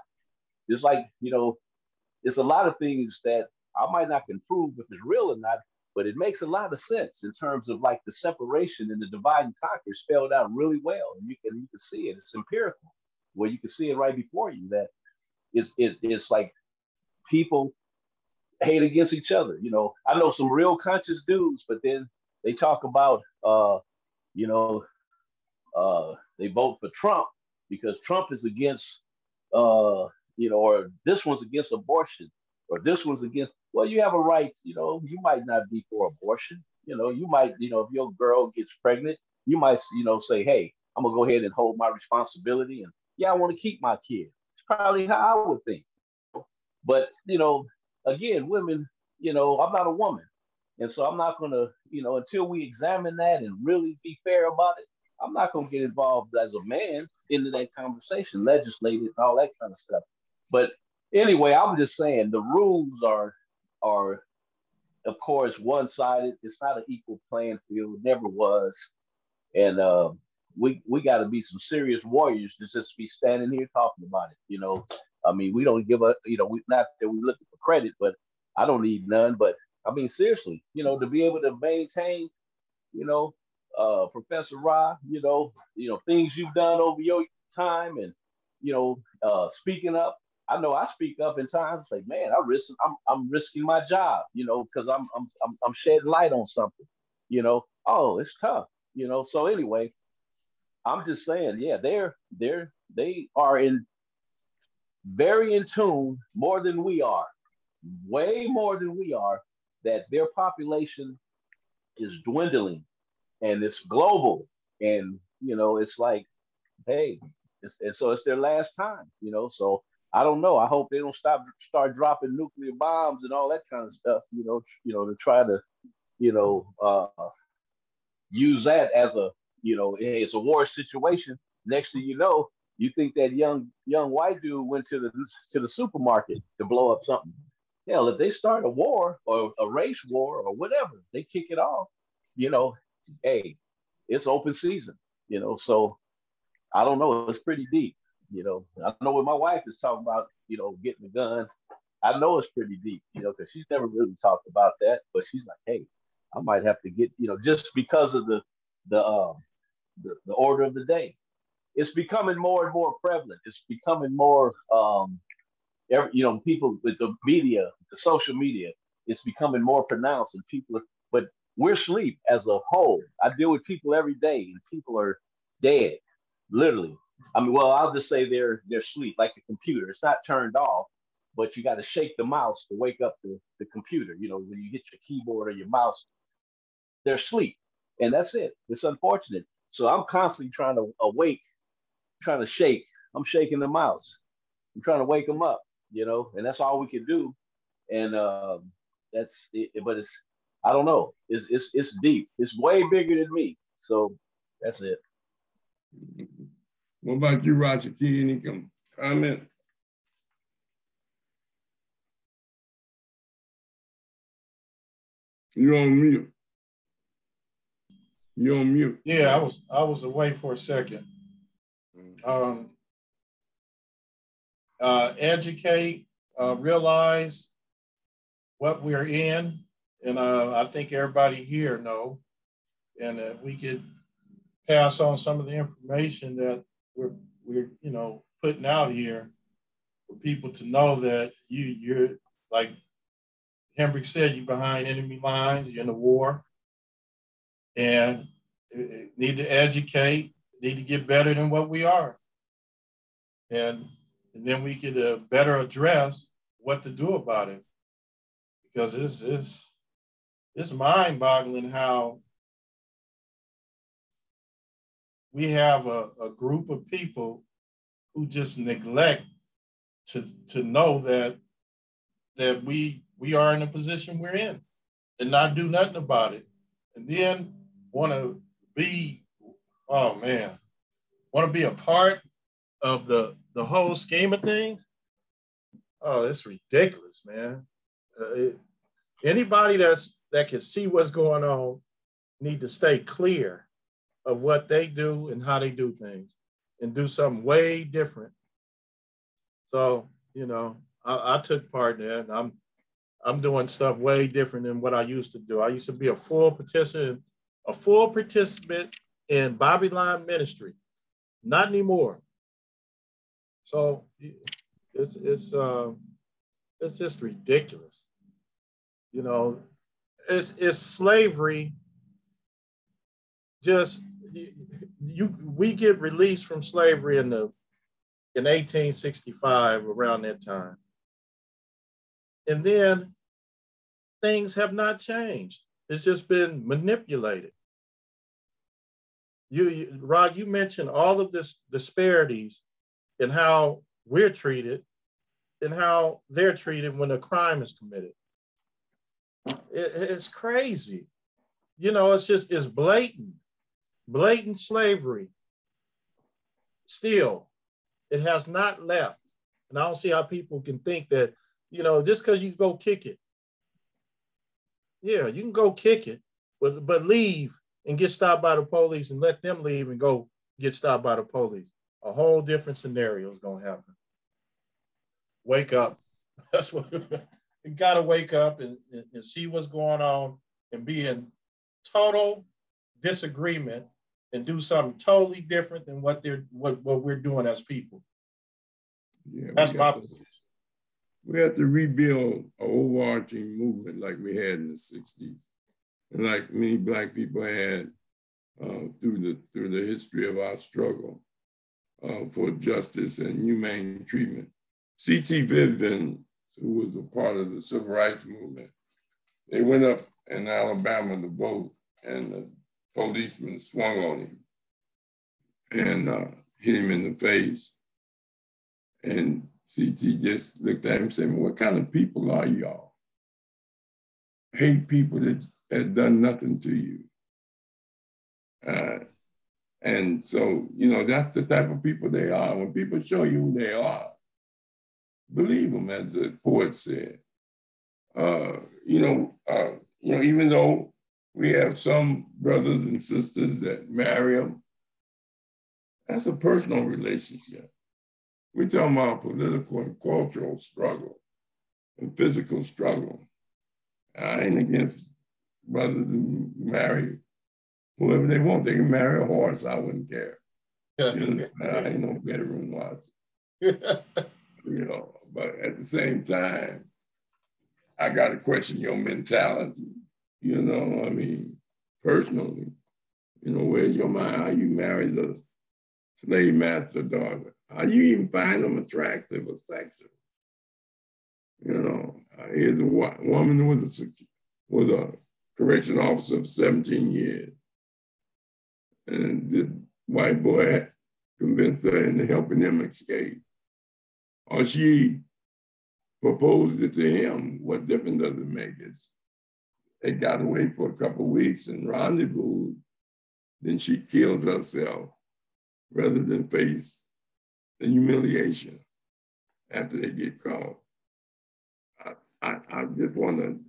It's like, it's a lot of things that I might not can prove if it's real or not, but it makes a lot of sense in terms of like the separation and the divide and conquer spelled out really well. And you can see it. It's empirical, where you can see it right before you that it's like people hate against each other. I know some real conscious dudes, but then they talk about, they vote for Trump because Trump is against, or this one's against abortion, or this one's against. Well, you have a right. You might not be for abortion. You might, if your girl gets pregnant, you might, say, hey, I'm gonna go ahead and hold my responsibility, and yeah, I want to keep my kid. It's probably how I would think. But again, women, I'm not a woman, and so I'm not gonna, until we examine that and really be fair about it, I'm not gonna get involved as a man into that conversation, legislate it, and all that kind of stuff. But anyway, I'm just saying the rules are of course one-sided. It's not an equal playing field. It never was. And we got to be some serious warriors to just be standing here talking about it. I mean, we don't give up. Not that we looking for credit, but I don't need none. But I mean, seriously, to be able to maintain, Professor Rahh, things you've done over your time, and speaking up. I know I speak up in times like, man, I'm risking my job, because I'm shedding light on something, Oh, it's tough, So anyway, I'm just saying, yeah, they are very in tune more than we are, way more than we are, that their population is dwindling and it's global. And, it's like, hey, so it's their last time, So I don't know. I hope they don't start dropping nuclear bombs and all that kind of stuff, to try to, you know, uh, use that as hey, it's a war situation. Next thing you know, you think that young white dude went to the supermarket to blow up something. Hell, if they start a war or a race war or whatever, they kick it off, you know, hey, it's open season, So I don't know. It's pretty deep, I know when my wife is talking about, getting a gun, I know it's pretty deep, because she's never really talked about that. But she's like, hey, I might have to get, just because of the order of the day. It's becoming more and more prevalent. It's becoming more, people with the media, the social media, it's becoming more pronounced, and people are, but we're asleep as a whole. I deal with people every day, and people are dead, literally. I mean, well, I'll just say they're asleep, like a computer. It's not turned off, but you got to shake the mouse to wake up the computer. When you hit your keyboard or your mouse, they're asleep, and that's it. It's unfortunate. So I'm constantly trying to awake, trying to shake. I'm shaking the mouse. I'm trying to wake them up, and that's all we can do. And that's it. But it's, I don't know. It's deep. It's way bigger than me. So that's it. What about you, Roger? Any comment? You're on mute. You're on mute. Yeah, I was away for a second. Educate, realize what we're in, and I think everybody here know, and we could pass on some of the information that we're putting out here for people to know that you're like Hembrick said, you're behind enemy lines, you're in a war, and need to educate, need to get better than what we are, and then we could better address what to do about it, because it's mind-boggling how we have a group of people who just neglect to know that we are in the position we're in and not do nothing about it, and then want to be, oh man, want to be a part of the whole scheme of things. Oh, it's ridiculous, man. Anybody that can see what's going on need to stay clear of what they do and how they do things, and do something way different. So, I took part in that, and I'm doing stuff way different than what I used to do. I used to be a full participant in Babylon ministry. Not anymore. So it's just ridiculous. It's slavery. Just we get released from slavery in 1865, around that time, and then things have not changed. It's just been manipulated. Rod, you mentioned all of this disparities in how we're treated and how they're treated when a crime is committed. It's crazy. It's blatant slavery. Still, it has not left. And I don't see how people can think that, just because you go kick it. Yeah, you can go kick it, but leave and get stopped by the police, and let them leave and go get stopped by the police. A whole different scenario is going to happen. Wake up. That's what you got to wake up and see what's going on, and be in total disagreement and do something totally different than what we're doing as people. Yeah, that's my position. We have to rebuild an overarching movement like we had in the 60s. And like many Black people had through the history of our struggle for justice and humane treatment. C.T. Vivian, who was a part of the civil rights movement, they went up in Alabama to vote, and the policeman swung on him and hit him in the face. And C.T. just looked at him and said, "What kind of people are y'all? Hate people that had done nothing to you." And so, you know, that's the type of people they are. When people show you who they are, believe them, as the poet said. Even though we have some brothers and sisters that marry them, that's a personal relationship. We're talking about political and cultural struggle and physical struggle. I ain't against brothers who marry whoever they want. They can marry a horse, I wouldn't care. I ain't no bedroom watcher. But at the same time, I got to question your mentality, personally. Where's your mind? How you marry the slave master daughter? How you even find them attractive or sexual? Here's a woman who was a correction officer of 17 years. And this white boy convinced her into helping him escape. Or she proposed it to him. What difference does it make? They got away for a couple of weeks and rendezvoused. Then she killed herself rather than face the humiliation after they get caught. I just want to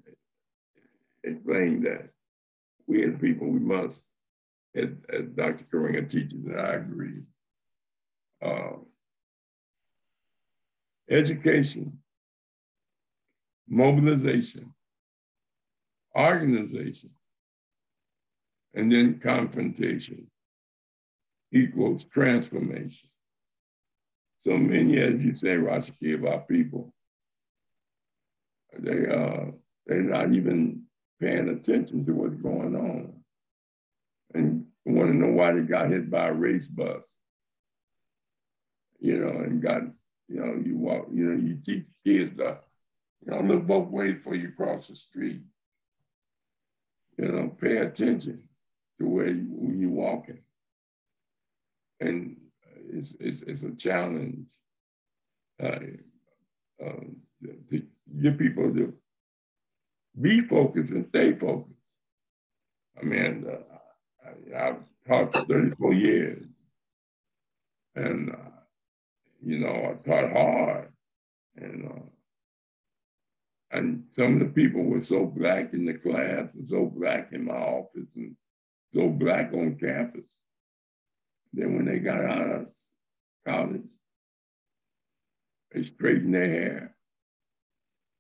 explain that we as people, we must, as Dr. Karinga teaches, and I agree, education, mobilization, organization, and then confrontation equals transformation. So many, as you say, Rashiki, of our people, they're not even paying attention to what's going on, and want to know why they got hit by a race bus, and got, you walk, you teach kids that, look both ways before you cross the street. Pay attention to where you're walking. And it's a challenge to get people to be focused and stay focused. I've taught for 34 years, and I taught hard, and some of the people were so Black in the class, and so Black in my office, and so Black on campus. Then when they got out of college, they straightened their hair,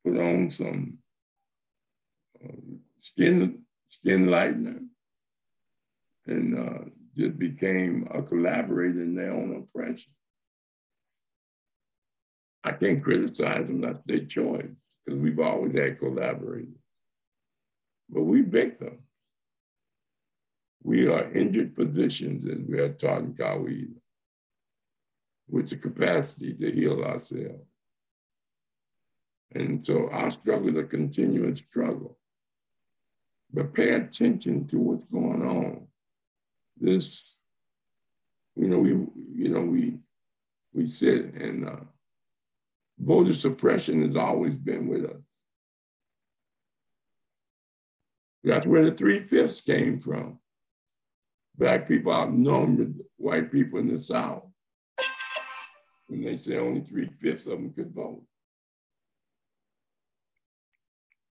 put on some skin lightener, and just became a collaborator in their own oppression. I can't criticize them, that's their choice, because we've always had collaborators. But we victims. We are injured physicians, as we are taught in Kawhi, with the capacity to heal ourselves. And so our struggle is a continuous struggle. But pay attention to what's going on. This, we sit and voter suppression has always been with us. That's where the 3/5 came from. Black people outnumbered white people in the South. When they say only 3/5 of them could vote.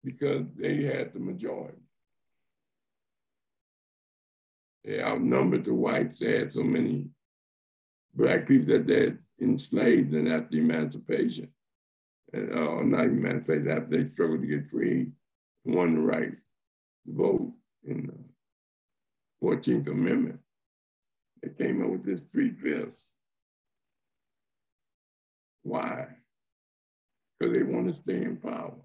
Because they had the majority. They outnumbered the whites. They had so many Black people that they had enslaved, and after emancipation, and not emancipation, after they struggled to get free, won the right to vote in the 14th Amendment. They came up with this 3/5. Why? Because they want to stay in power.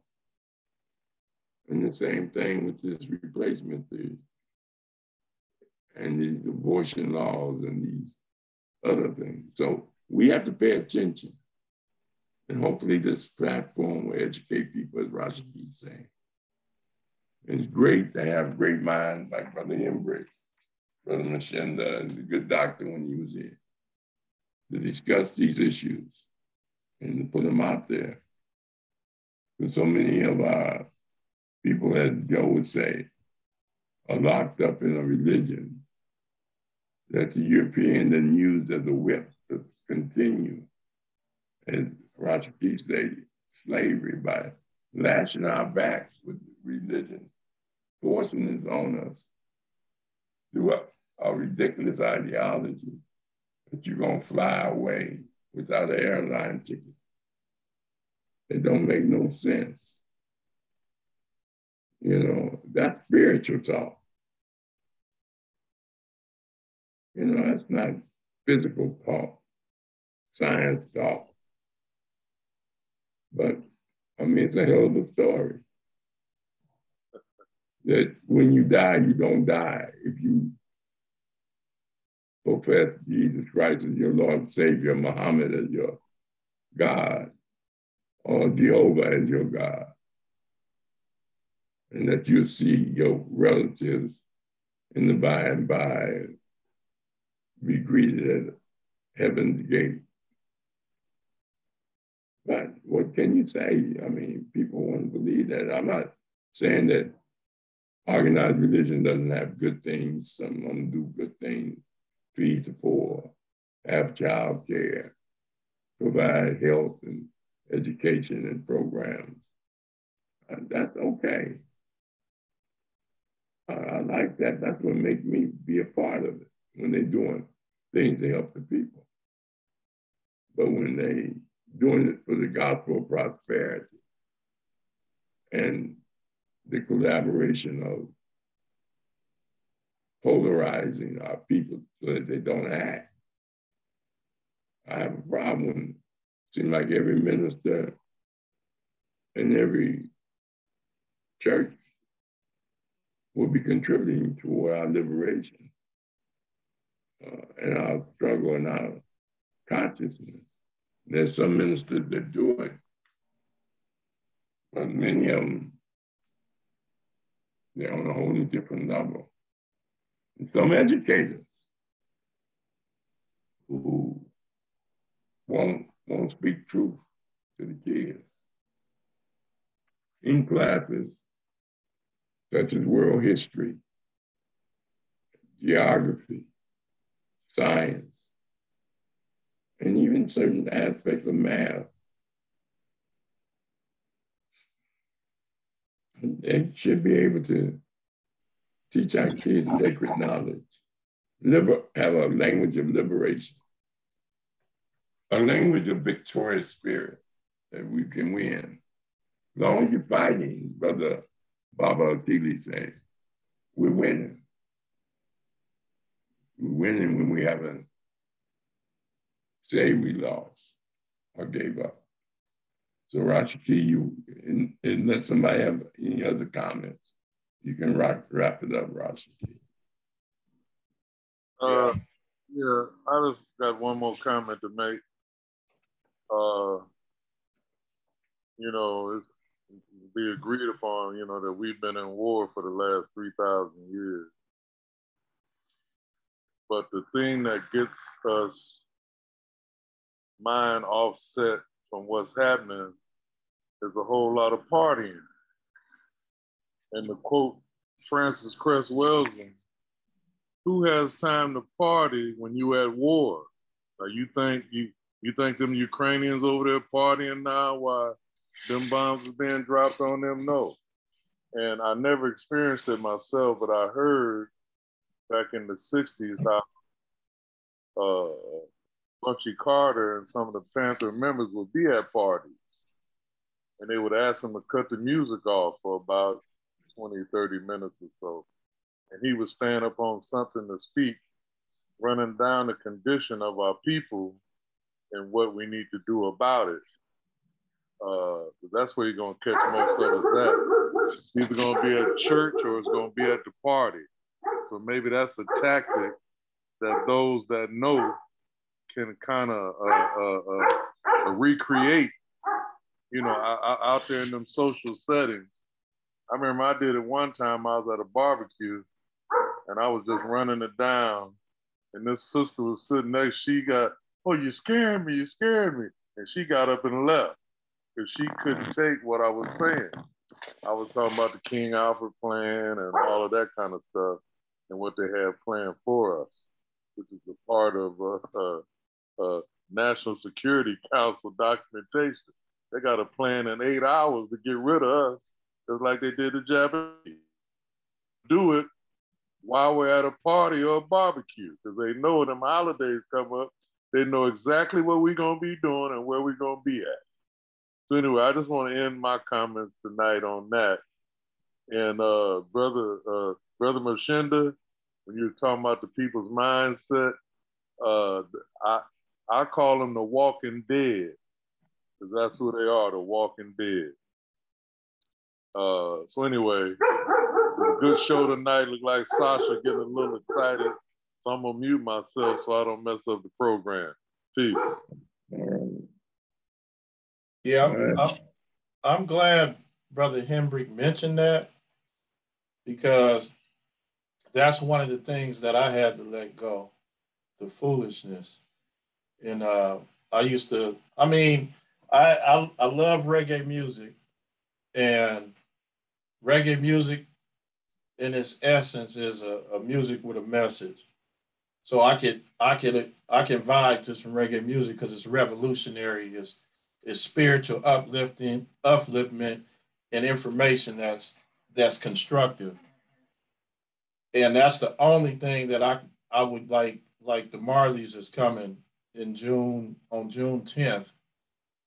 And the same thing with this replacement theory. and these abortion laws and these other things. So we have to pay attention. And hopefully this platform will educate people, as Rahh keeps saying. And it's great to have great minds like Brother Hembrick, Brother Mchinda, and a good doctor when he was here, to discuss these issues and to put them out there. Because so many of our people, as Joe would say, are locked up in a religion that the European then used as a whip to continue, as Rahh said, slavery by lashing our backs with religion, forcing it on us through a ridiculous ideology that you're gonna fly away without an airline ticket. It don't make no sense. You know, that's spiritual talk. You know, that's not physical talk, science talk. But I mean, it's a hell of a story. That when you die, you don't die. If you profess Jesus Christ as your Lord and Savior, Muhammad as your God, or Jehovah as your God, and that you'll see your relatives in the by and by and be greeted at heaven's gate. But what can you say? I mean, people want to believe that. I'm not saying that organized religion doesn't have good things. Some want to do good things, feed the poor, have child care, provide health and education and programs. That's okay. I like that. That's what makes me be a part of it, when they're doing things to help the people. But when they doing it for the gospel of prosperity and the collaboration of polarizing our people so that they don't act, I have a problem. It seems like every minister and every church will be contributing toward our liberation and our struggle and our consciousness. There's some ministers that do it, but many of them, they're on a whole different level. And some educators who won't speak truth to the kids in classes such as world history, geography, science, and even certain aspects of math. They should be able to teach our kids sacred knowledge, have a language of liberation, a language of victorious spirit that we can win. As long as you're fighting, Brother Baba Atili said, we're winning. We're winning when we haven't said we lost or gave up. So Rahh, you, unless somebody have any other comments, you can wrap it up, Rahh. Yeah, I just got one more comment to make. You know, it's be agreed upon, you know, that we've been in war for the last 3,000 years. But the thing that gets us mind offset from what's happening is a whole lot of partying. And to quote Francis Cress Welsing, who has time to party when you at war? Now you think them Ukrainians over there partying now while them bombs is being dropped on them? No. And I never experienced it myself, but I heard back in the 60s how Bunchy Carter and some of the Panther members would be at parties. And they would ask him to cut the music off for about 20, 30 minutes or so. And he would stand up on something to speak, running down the condition of our people and what we need to do about it. That's where you're going to catch most of us at. It's either going to be at church or it's going to be at the party. So maybe that's a tactic that those that know can kind of recreate, you know, out there in them social settings. I remember I did it one time. I was at a barbecue and I was just running it down. And this sister was sitting next. She got, oh, you scared me, you scared me. And she got up and left because she couldn't take what I was saying. I was talking about the King Alfred plan and all of that kind of stuff and what they have planned for us, which is a part of National Security Council documentation. They got a plan in 8 hours to get rid of us, just like they did the Japanese. Do it while we're at a party or a barbecue, because they know when them holidays come up, they know exactly what we're going to be doing and where we're going to be at. So anyway, I just want to end my comments tonight on that. And Brother Mchinda, when you're talking about the people's mindset, I call them the walking dead, because that's who they are, the walking dead. So anyway, it's a good show tonight. Look like Sasha getting a little excited. So I'm gonna mute myself so I don't mess up the program. Peace. Yeah, I'm glad Brother Hembrick mentioned that, because that's one of the things that I had to let go, the foolishness. And I love reggae music, and reggae music in its essence is a music with a message. So I can vibe to some reggae music because it's revolutionary, it's spiritual upliftment, and information that's constructive. And that's the only thing that I would like the Marleys is coming in June, on June 10th.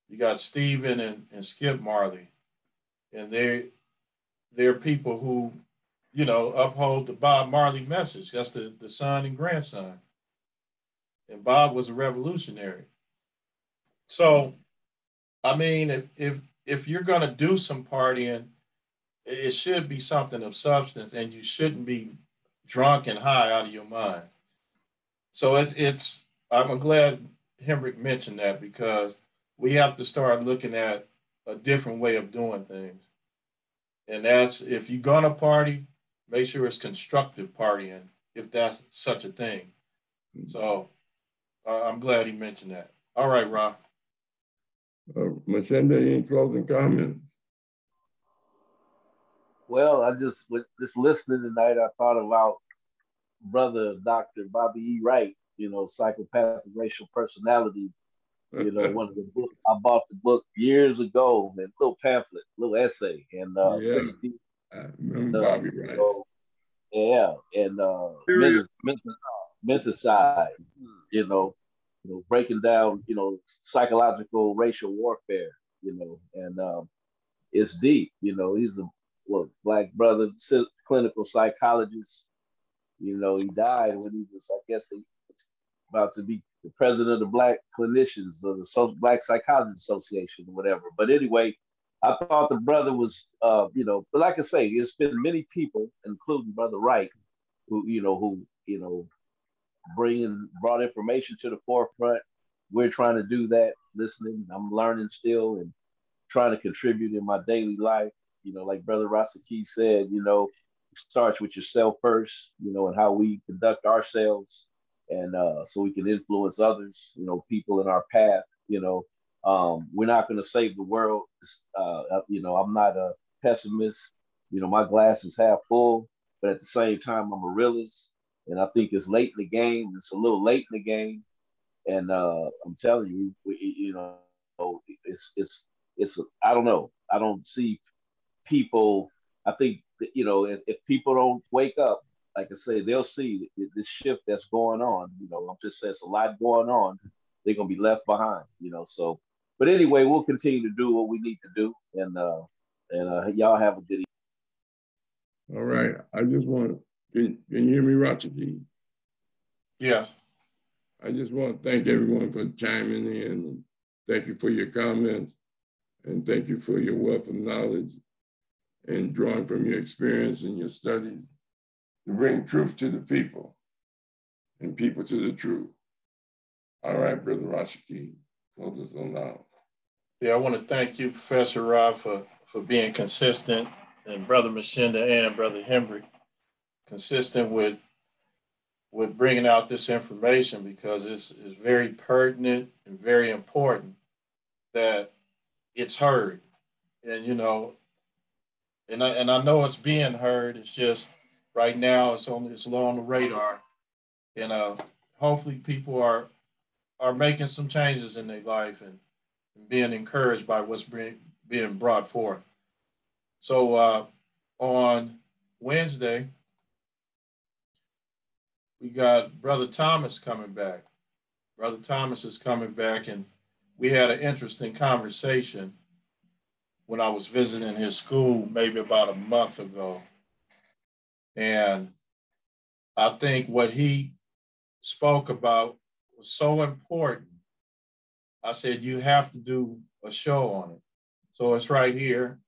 You got Stephen and Skip Marley, and they're people who, you know, uphold the Bob Marley message. That's the son and grandson. And Bob was a revolutionary. So, I mean, if you're gonna do some partying, it should be something of substance, and you shouldn't be drunk and high out of your mind. So I'm glad Hembrick mentioned that, because we have to start looking at a different way of doing things. And that's, if you're gonna party, make sure it's constructive partying, if that's such a thing. So I'm glad he mentioned that. All right, Rahh. Mchinda, any closing comments? Well, I just listening tonight, I thought about brother Dr. Bobby E. Wright, you know, psychopathic racial personality. You know, one of the books, I bought the book years ago, man, little pamphlet, little essay, and pretty deep. I remember Bobby Wright. So, yeah, and menticide, you know, breaking down, you know, psychological racial warfare, you know, and it's deep. You know, he's a black brother, clinical psychologist. You know, he died when he was, I guess, about to be the president of the Black Clinicians or the Black Psychology Association or whatever. But anyway, I thought the brother was, you know, but like I say, it's been many people, including Brother Wright, who brought information to the forefront. We're trying to do that, listening. I'm learning still and trying to contribute in my daily life. You know, like Brother Rasaki said, you know, it starts with yourself first, you know, and how we conduct ourselves, and so we can influence others, you know, people in our path. You know, we're not going to save the world. You know, I'm not a pessimist. You know, my glass is half full, but at the same time, I'm a realist. And I think it's late in the game. It's a little late in the game. And I'm telling you, you know, it's I don't know. I don't see people. I think that, you know, if people don't wake up, like I say, they'll see this shift that's going on. You know, I'm just saying, it's a lot going on. They're gonna be left behind. You know, so. But anyway, we'll continue to do what we need to do, and y'all have a good evening. All right. I just want to, can you hear me, Rachidi? Yeah. I just want to thank everyone for chiming in. And thank you for your comments. And thank you for your wealth of knowledge and drawing from your experience and your studies to bring truth to the people and people to the truth. All right, Brother Rashid, close us on out. Yeah, I want to thank you, Professor Rahh, for being consistent, and Brother Mchinda and Brother Hembrick, consistent with bringing out this information, because it's very pertinent and very important that it's heard. And, you know, and I know it's being heard. It's just right now it's low on the radar. And hopefully people are making some changes in their life and being encouraged by what's being brought forth. So on Wednesday, we got Brother Thomas coming back. Brother Thomas is coming back, and we had an interesting conversation when I was visiting his school maybe about a month ago. And I think what he spoke about was so important. I said, you have to do a show on it. So it's right here.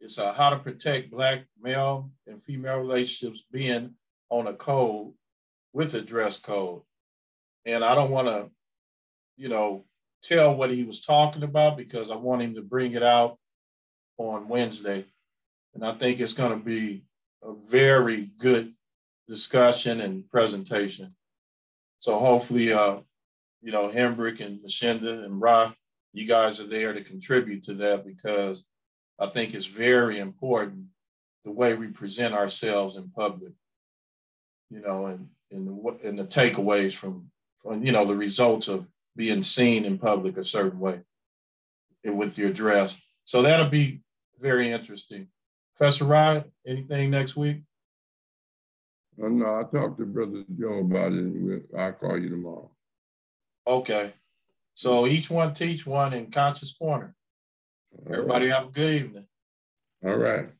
It's how to protect Black male and female relationships being on a code with a dress code. And I don't want to, you know, tell what he was talking about, because I want him to bring it out on Wednesday. And I think it's going to be a very good discussion and presentation. So hopefully, you know, Hembrick and Mchinda and Rahh, you guys are there to contribute to that, because I think it's very important the way we present ourselves in public, you know, and the takeaways from, you know, the results of being seen in public a certain way with your dress. So that'll be very interesting. Professor Rahh, anything next week? No, I talked to Brother Joe about it. I'll call you tomorrow. Okay. So each one teach one in Conscious Corner. Everybody have a good evening. All right.